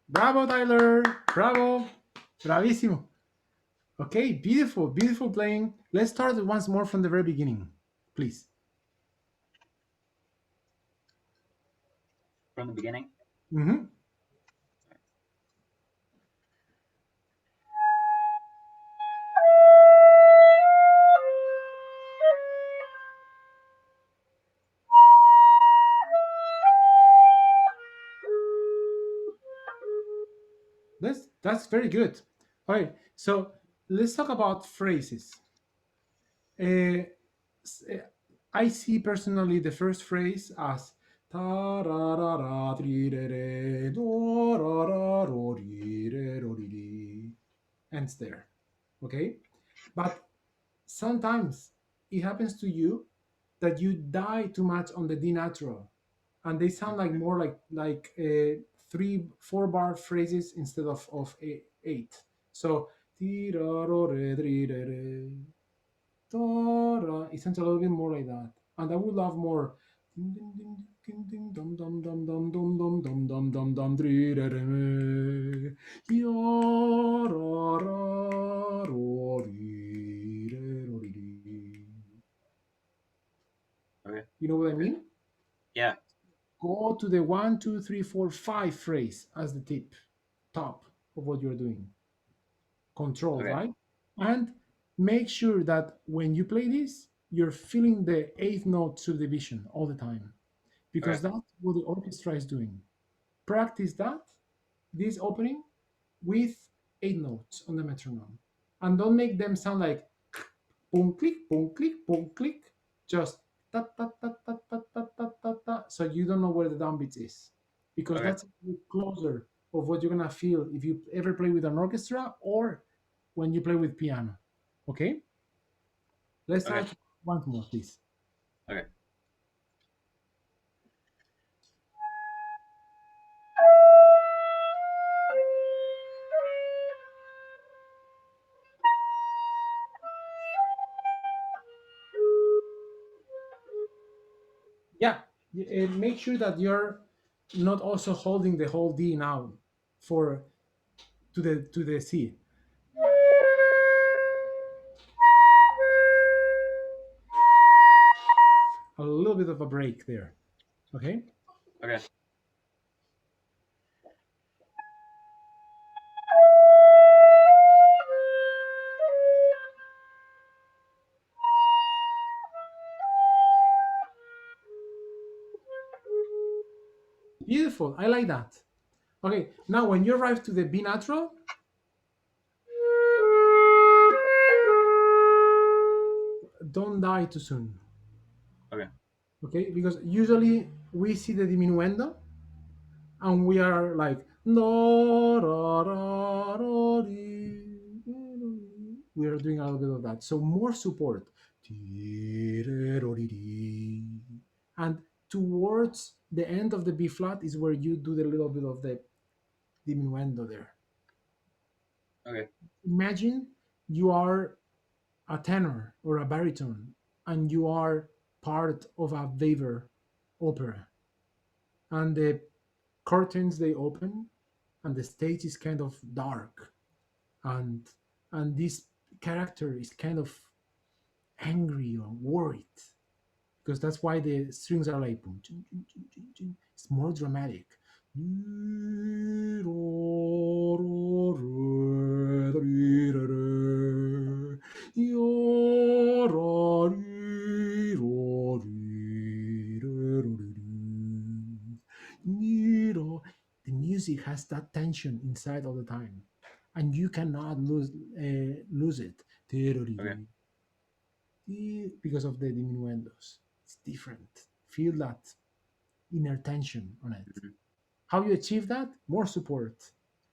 Bravo, Tyler. Bravo. Bravissimo. Okay, beautiful, beautiful playing. Let's start once more from the very beginning, please. From the beginning. Mm-hmm. That's very good. All right, so let's talk about phrases. Uh, s- uh, I see personally the first phrase as ta-ra-ra-ra, tri-re-re, do-ra-ra-ro, ri-re-ro-ri-ri, ends there. Okay, but sometimes it happens to you that you die too much on the D natural, and they sound like more like 3-4 bar phrases instead of eight. So it sounds a little bit more like that, and I would love more. Okay. You know what I mean? Yeah. Go to the 1, 2, 3, 4, 5 phrase as the top of what you're doing. Control, Okay. right? And make sure that when you play this, you're feeling the eighth note subdivision all the time, Okay. because that's what the orchestra is doing. Practice this opening with 8 notes on the metronome, and don't make them sound like boom click boom click boom click. Just ta ta ta ta ta ta ta ta ta. So you don't know where the downbeat is, because Okay. that's closer of what you're gonna feel if you ever play with an orchestra or when you play with piano. Okay, let's Okay. try once more, please. Okay. Yeah, and make sure that you're not also holding the whole D now for to the C. A little bit of a break there. Okay. Okay. Beautiful. I like that. Okay. Now, when you arrive to the B natural, don't die too soon. Okay. Okay, because usually we see the diminuendo and we are like no, ra, ra, ra, di, we are doing a little bit of that. So more support. And towards the end of the B flat is where you do the little bit of the diminuendo there. Okay. Imagine you are a tenor or a baritone and you are part of a Weber opera, and the curtains they open, and the stage is kind of dark, and this character is kind of angry or worried, because that's why the strings are like boom, ching, ching, ching, ching, ching. It's more dramatic. The music has that tension inside all the time, and you cannot lose it Okay. because of the diminuendos. It's different. Feel that inner tension on it. Mhm. How you achieve that? More support,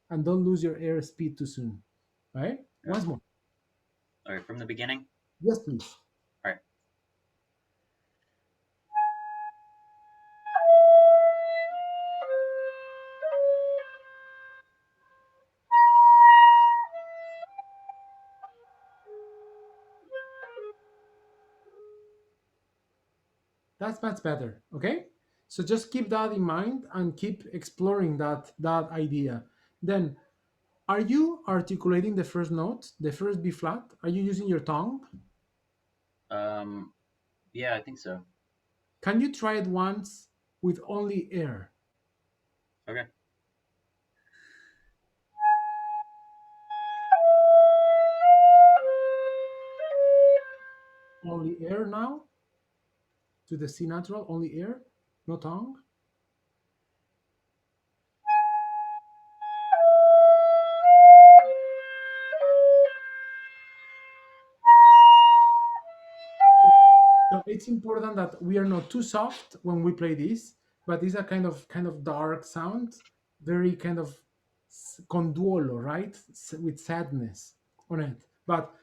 and don't lose your air speed too soon. Right? Yeah. Once more. All right, from the beginning. Yes, please. All right. That's much better. Okay. So just keep that in mind and keep exploring that idea. Then, are you articulating the first note, the first B flat? Are you using your tongue? Um, yeah, I think so. Can you try it once with only air? Okay. Only air now to the C natural, only air, no tongue. So it's important that we are not too soft when we play this, but it's a kind of dark sound, very kind of conduolo, right? With sadness on it. But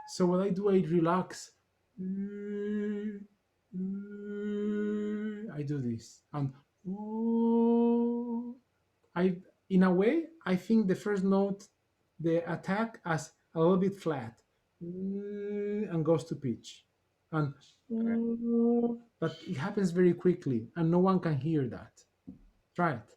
so what I do, I relax. I do this, and I, in a way, I think the first note, the attack as a little bit flat, and goes to pitch, and Okay. but it happens very quickly, and no one can hear that. Try it.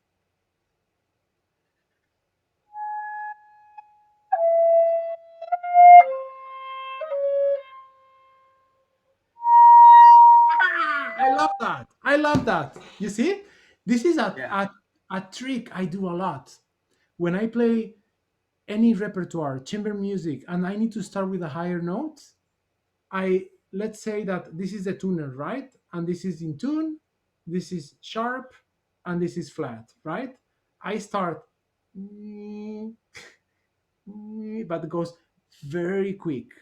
I love that. I love that. You see, this is Yeah. a trick I do a lot when I play any repertoire, chamber music, and I need to start with a higher note. I Let's say that this is the tuner, right? And this is in tune, this is sharp, and this is flat, right? I start, but it goes very quick,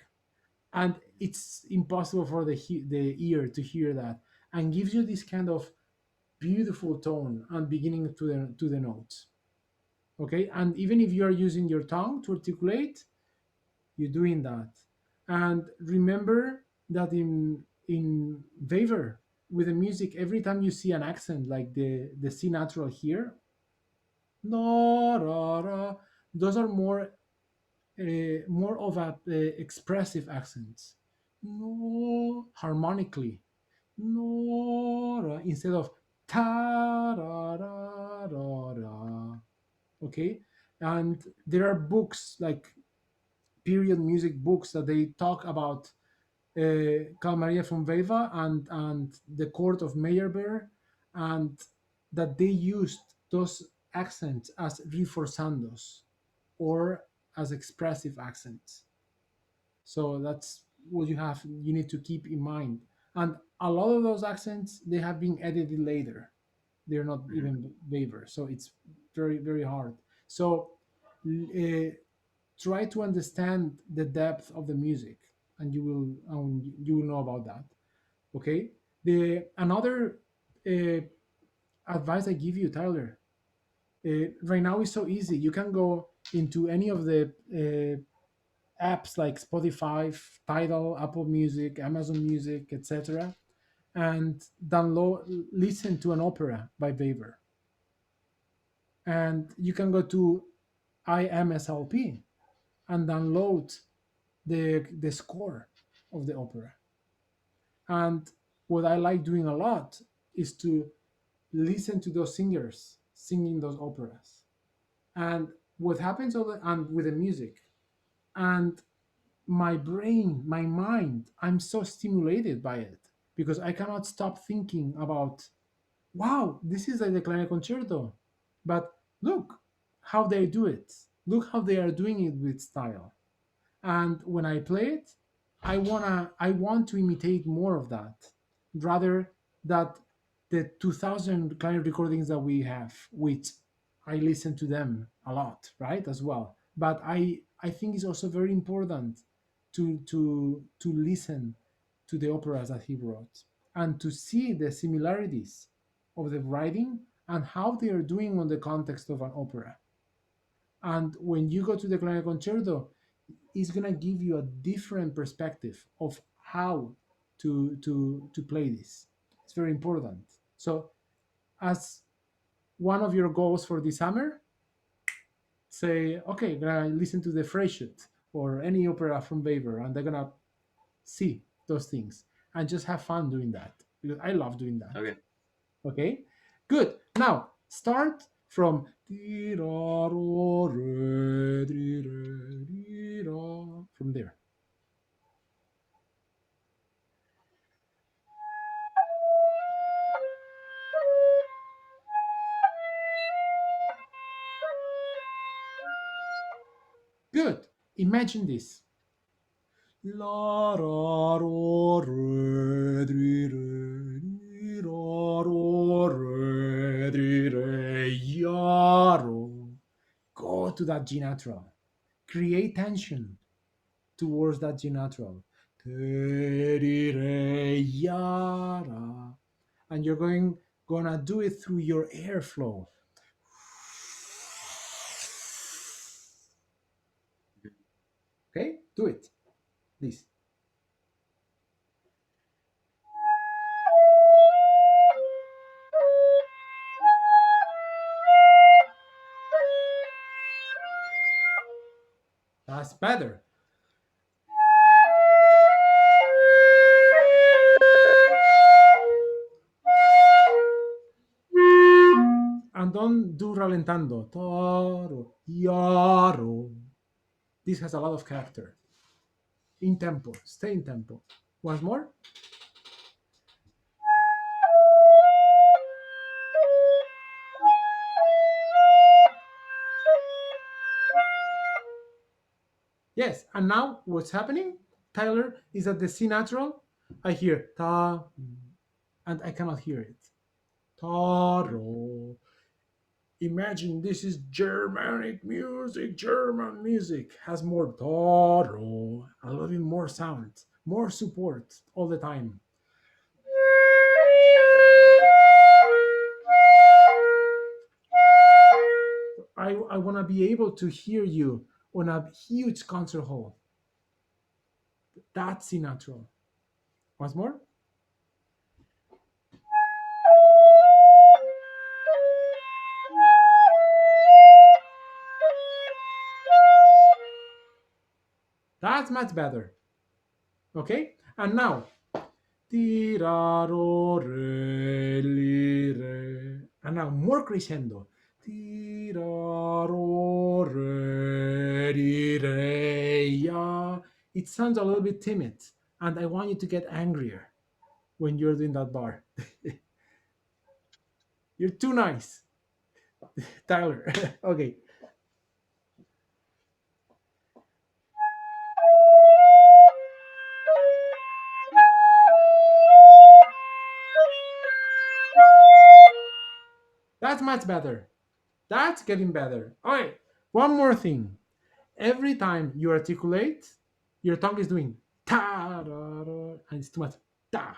and it's impossible for the ear to hear that, and gives you this kind of beautiful tone and beginning to the notes. Okay, and even if you are using your tongue to articulate, you're doing that. And remember that in Weber, with the music, every time you see an accent like the C natural here, no, ra, ra, those are more of a expressive accents. No, harmonically, no, ra, instead of ta ra ra ra ra. Okay, and there are books like period music books that they talk about Carl Maria von Weber and the court of Meyerbeer, and that they used those accents as reforzandos or as expressive accents. So that's what you need to keep in mind. And a lot of those accents, they have been edited later. They're not Mhm. even Weber, so it's very very hard. So uh, try to understand the depth of the music, and you will know about that. Okay. The another uh, advice I give you, Tyler, right now is so easy. You can go into any of the apps like Spotify, Tidal, Apple Music, Amazon Music, etc., and listen to an opera by Weber. And you can go to IMSLP and download the score of the opera. And what I like doing a lot is to listen to those singers singing those operas, and what happens and with the music, and my brain, my mind, I'm so stimulated by it because I cannot stop thinking about, wow, this is like the clarinet concerto, but look how they do it. Look how they are doing it with style. And when I play it, I want to imitate more of that, rather that the 2000 client recordings that we have, which I listen to them a lot, right, as well. But I think it's also very important to listen to the operas that he wrote and to see the similarities of the writing and how they are doing on the context of an opera. And when you go to the clarinet concerto, it's gonna give you a different perspective of how to play this. It's very important. So, as one of your goals for this summer, say, okay, I'm gonna listen to the Freyschütz or any opera from Weber, and they're gonna see those things and just have fun doing that because I love doing that. Okay. Okay, good. Now start from there. Good. Imagine this. La ra ro re dri re di ra ro re dri re ya ro. Go to that G natural. Create tension towards that G natural. Te di re ya ra. And you're gonna do it through your airflow. Okay, do it. Please. That's better. And don't do ralentando. Toro, yaro. This has a lot of character. In tempo. Stay in tempo. Once more. Yes, and now what's happening, Tyler, is that the C natural, I hear ta, and I cannot hear it. Taro. Imagine this is Germanic music. German music has more taro, a little bit more sound, more support all the time. I want to be able to hear you on a huge concert hall. That's C natural. Once more. That's much better. Okay? And now, ti ra ro re li re. And now more crescendo. Ti ra ro re di re ya. It sounds a little bit timid, and I want you to get angrier when you're doing that bar. You're too nice, Tyler. Okay. That's much better. That's getting better. All right. One more thing. Every time you articulate, your tongue is doing ta, da, da, and it's too much ta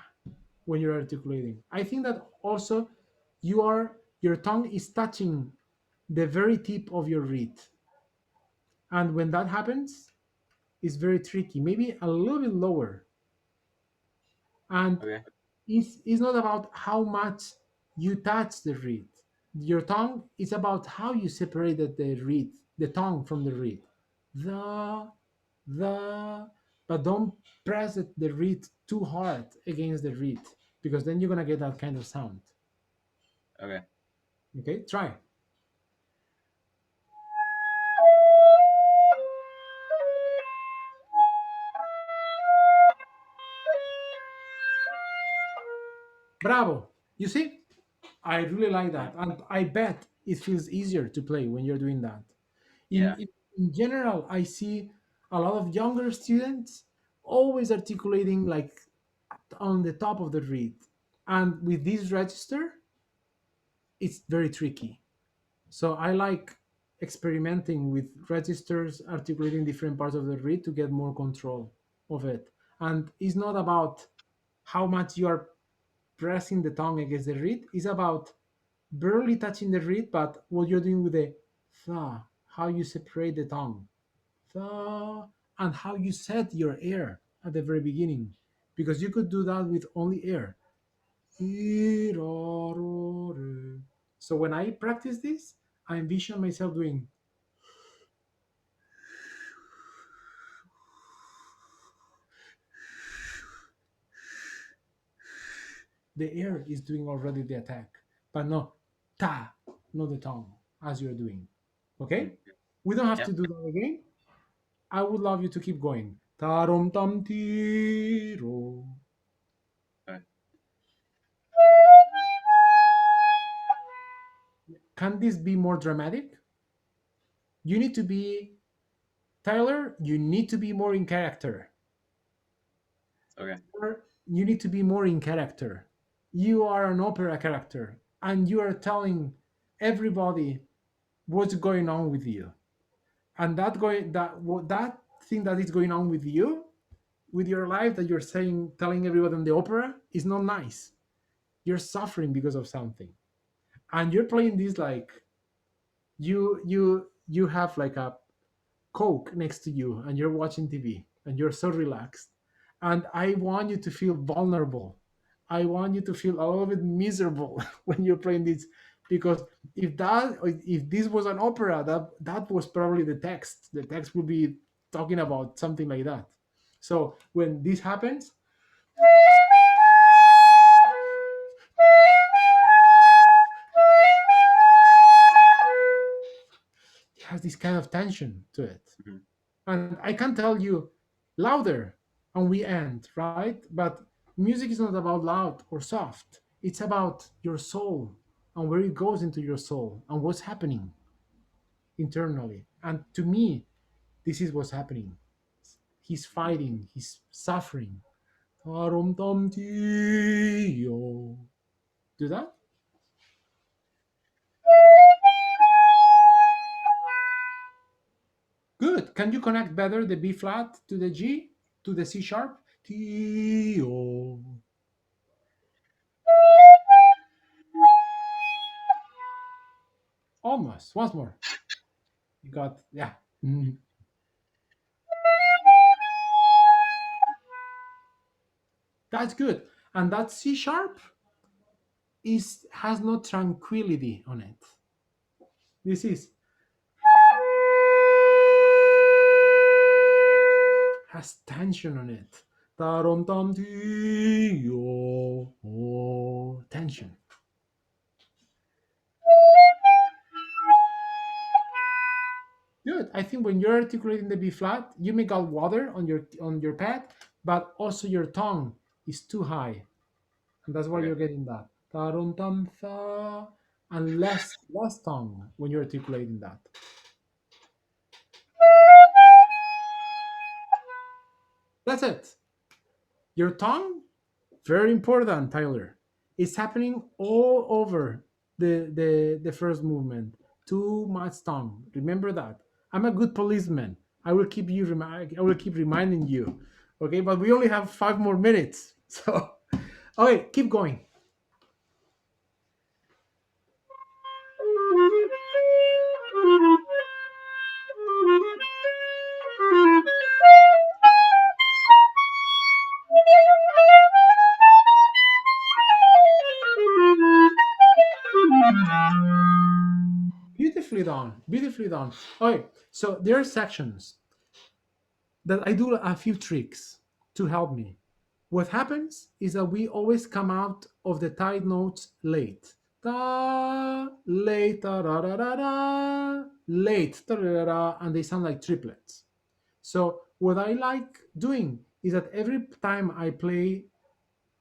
when you're articulating. I think that also your tongue is touching the very tip of your reed. And when that happens, it's very tricky. Maybe a little bit lower. And Okay. it's not about how much you touch the reed. Your tongue is about how you separated the reed, the tongue from the reed. The, but but don't press the reed too hard against the reed, because then you're gonna get that kind of sound. Okay. Okay, try. Bravo. You see? I really like that. And I bet it feels easier to play when you're doing that. Yeah. In general, I see a lot of younger students always articulating like on the top of the reed. And with this register, it's very tricky. So I like experimenting with registers, articulating different parts of the reed to get more control of it. And it's not about how much you are pressing the tongue against the reed, it's about barely touching the reed, but what you're doing with the tha, how you separate the tongue, tha, and how you set your air at the very beginning, because you could do that with only air. So when I practice this, I envision myself doing the air is doing already the attack, but no ta, not the tongue as you're doing. Okay, we don't have Yep. to do that again. I would love you to keep going. Tarom tam tiro. Okay. Can this be more dramatic? You need to be, Tyler, you need to be more in character. Okay. You need to be more in character. You are an opera character and you are telling everybody what's going on with you. And that thing that is going on with you, with your life, that you're saying, telling everybody in the opera, is not nice. You're suffering because of something. And you're playing this like you have like a Coke next to you and you're watching TV and you're so relaxed. And I want you to feel vulnerable. I want you to feel a little bit miserable when you're playing this, because if this was an opera, that was probably the text. The text would be talking about something like that. So when this happens, it has this kind of tension to it. Mhm. And I can tell you louder and we end, right? But music is not about loud or soft. It's about your soul and where it goes into your soul and what's happening internally. And to me, this is what's happening. He's fighting, he's suffering. Do that? Good. Can you connect better the B flat to the G, to the C sharp? Tio. Almost. Once more. You got, yeah. Mhm. That's good. And that C sharp has no tranquility on it. This has tension on it. Tarom tam tio. Tension. Good. I think when you're articulating the B flat, you may got water on your pad, but also your tongue is too high, and that's why Okay. you're getting that. Tarom tam tha, and less tongue when you're articulating that. That's it. Your tongue, very important, Tyler. It's happening all over the first movement. Too much tongue. Remember that. I'm a good policeman. I will keep I will keep reminding you. Okay, but we only have 5 more minutes. So okay, keep going. Beautifully done. Beautifully done. Okay, so there are sections. that I do a few tricks to help me. What happens is that we always come out of the tight notes late. Da, late, da, da, da, da, da, late, da, da, da, da, and they sound like triplets. So what I like doing is that every time I play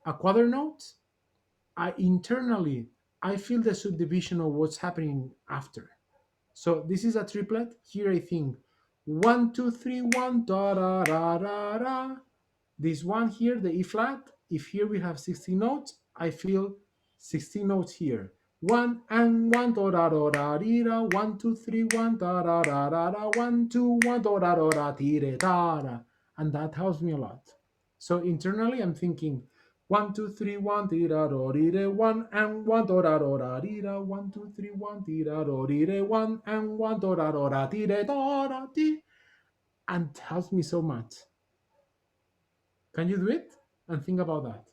a quarter note, I internally I feel the subdivision of what's happening after. So this is a triplet. Here I think 1, 2, 3, 1, da da da da da. This one here, the E flat. If here we have 16 notes, I feel 16 notes here. 1 and 1 da da da da dee da. 1, 2, 3, 1 da da da da da. 1, 2, 1 da da da da dee da da. And that helps me a lot. So internally, I'm thinking 1, 2, 3, 1 dee da do dee da. 1 and 1 da da da da dee da. 1, 2, 3, 1 dee da do dee da. 1 and 1 da da da da dee da da dee. And it helps me so much. Can you do it? And think about that.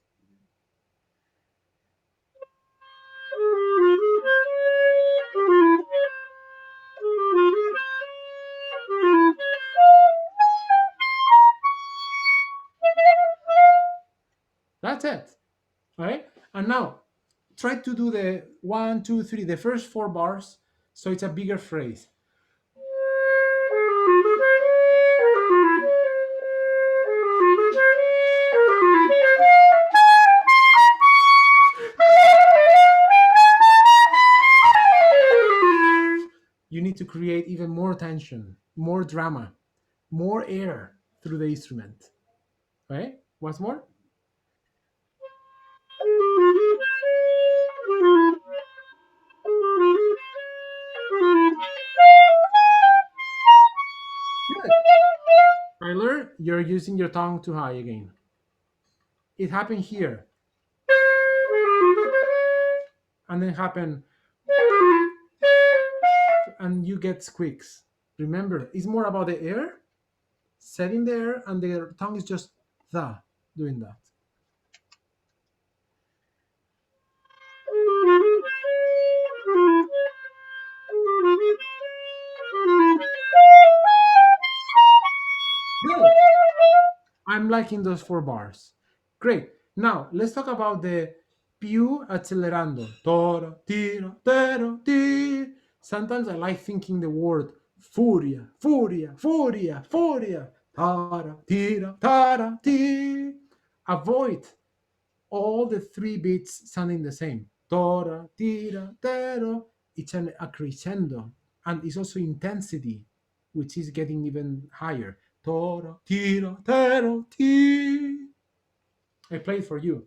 That's it. All right. And now try to do the 1, 2, 3, the first 4 bars. So it's a bigger phrase. You need to create even more tension, more drama, more air through the instrument. Okay? Once more. Good. Tyler, you're using your tongue too high again. It happened here. And then happen and you get squeaks. Remember, it's more about the air, setting the air, and the tongue is just doing that. Good. I'm liking those 4 bars. Great. Now let's talk about the più accelerando. Toro, tiro, tero, ti. Sometimes I like thinking the word furia, furia, furia, furia. Tara, tira, tara, ti. Avoid all the 3 beats sounding the same. Tora, tira, tero. It's a crescendo. And it's also intensity, which is getting even higher. Tora, tira, tero, ti. I play it for you.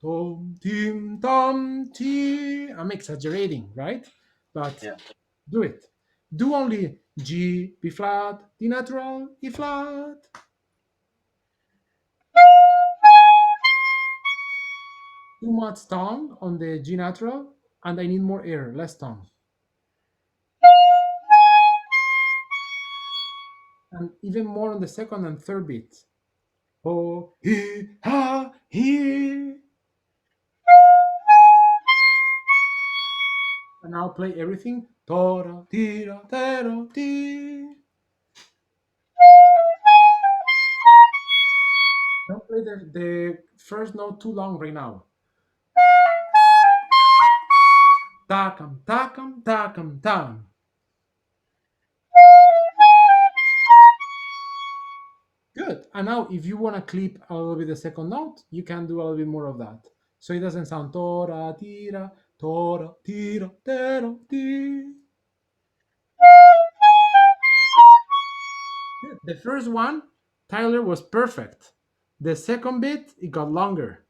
Tom, tim, tom, ti. I'm exaggerating, right? But Yeah. do it. Do only G, B flat, D natural, E flat. Too much tongue on the G natural, and I need more air, less tongue. And even more on the second and third beat. Oh, he, ha, he. And now play everything. Tora, tira, tero, ti. Don't play the first note too long right now. Takam, takam, takam, tam. Good. And now, if you want to clip a little bit the second note, you can do a little bit more of that. So it doesn't sound tora, tira, tero, ti. The first one, Tyler was perfect. The second bit, it got longer.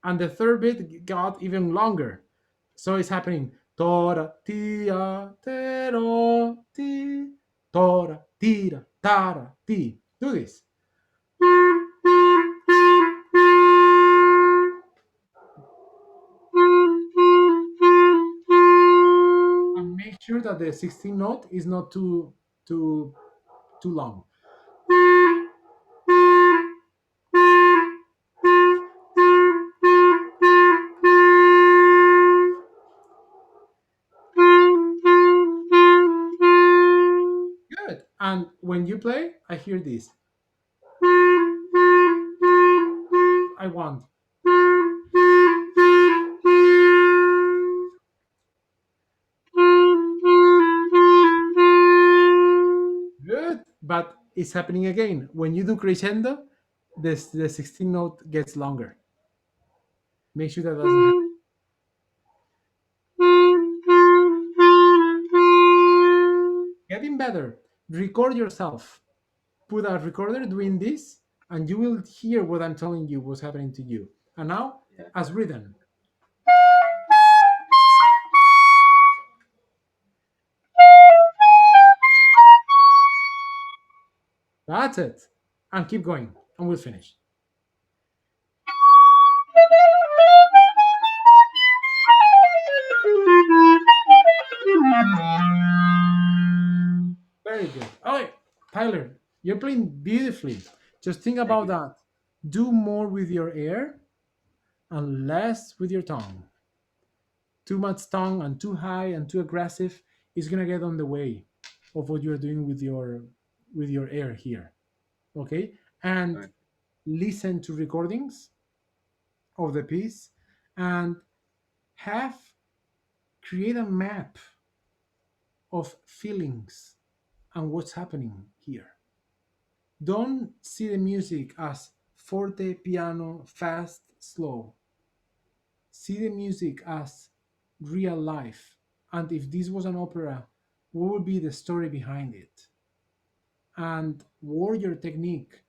And the third bit got even longer. So it's happening. Tora, tia, tero, ti. Tora, tira, tara, ti. Do this. And make sure that the 16th note is not too long. And when you play, I hear this. I want. Good. But it's happening again. When you do crescendo, the 16th note gets longer. Make sure that doesn't happen. Getting better. Record yourself. Put a recorder doing this, and you will hear what I'm telling you was happening to you. And now, Yeah. as rhythm. That's it. And keep going, and we'll finish. Very good. All right, Tyler, you're playing beautifully. Just think Thank about you. that. Do more with your ear and less with your tongue. Too much tongue and too high and too aggressive is gonna get on the way of what you're doing with your air here. Okay? And Okay. listen to recordings of the piece and have create a map of feelings and what's happening here. Don't see the music as forte, piano, fast, slow. See the music as real life. And if this was an opera, what would be the story behind it? And word your technique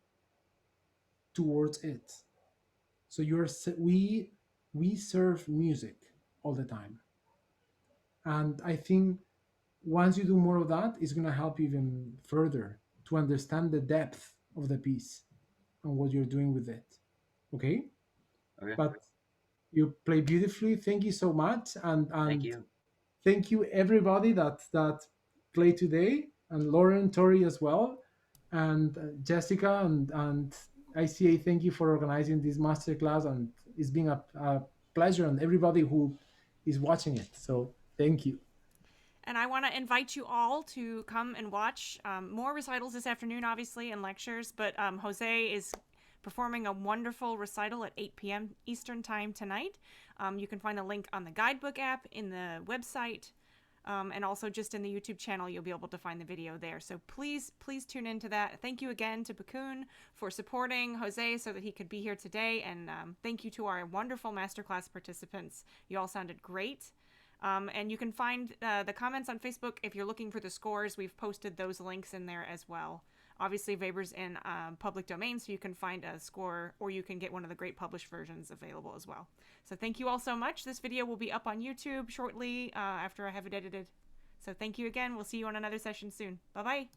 towards it. So we serve music all the time. And I think once you do more of that, it's gonna help you even further to understand the depth of the piece and what you're doing with it. Okay? Okay. But you play beautifully. Thank you so much, Thank and you. thank you everybody that played today, and Lauren, Tori as well, and Jessica and ICA. Thank you for organizing this masterclass, and it's been a pleasure, and everybody who is watching it. So thank you. And I want to invite you all to come and watch more recitals this afternoon, obviously, and lectures. But Jose is performing a wonderful recital at 8 p.m. Eastern Time tonight. You can find a link on the guidebook app, in the website, and also just in the YouTube channel. You'll be able to find the video there. So please tune into that. Thank you again to Backun for supporting Jose so that he could be here today. And thank you to our wonderful masterclass participants. You all sounded great. And you can find the comments on Facebook if you're looking for the scores. We've posted those links in there as well. Obviously, Weber's in public domain, so you can find a score, or you can get one of the great published versions available as well. So thank you all so much. This video will be up on YouTube shortly after I have it edited. So thank you again. We'll see you on another session soon. Bye-bye.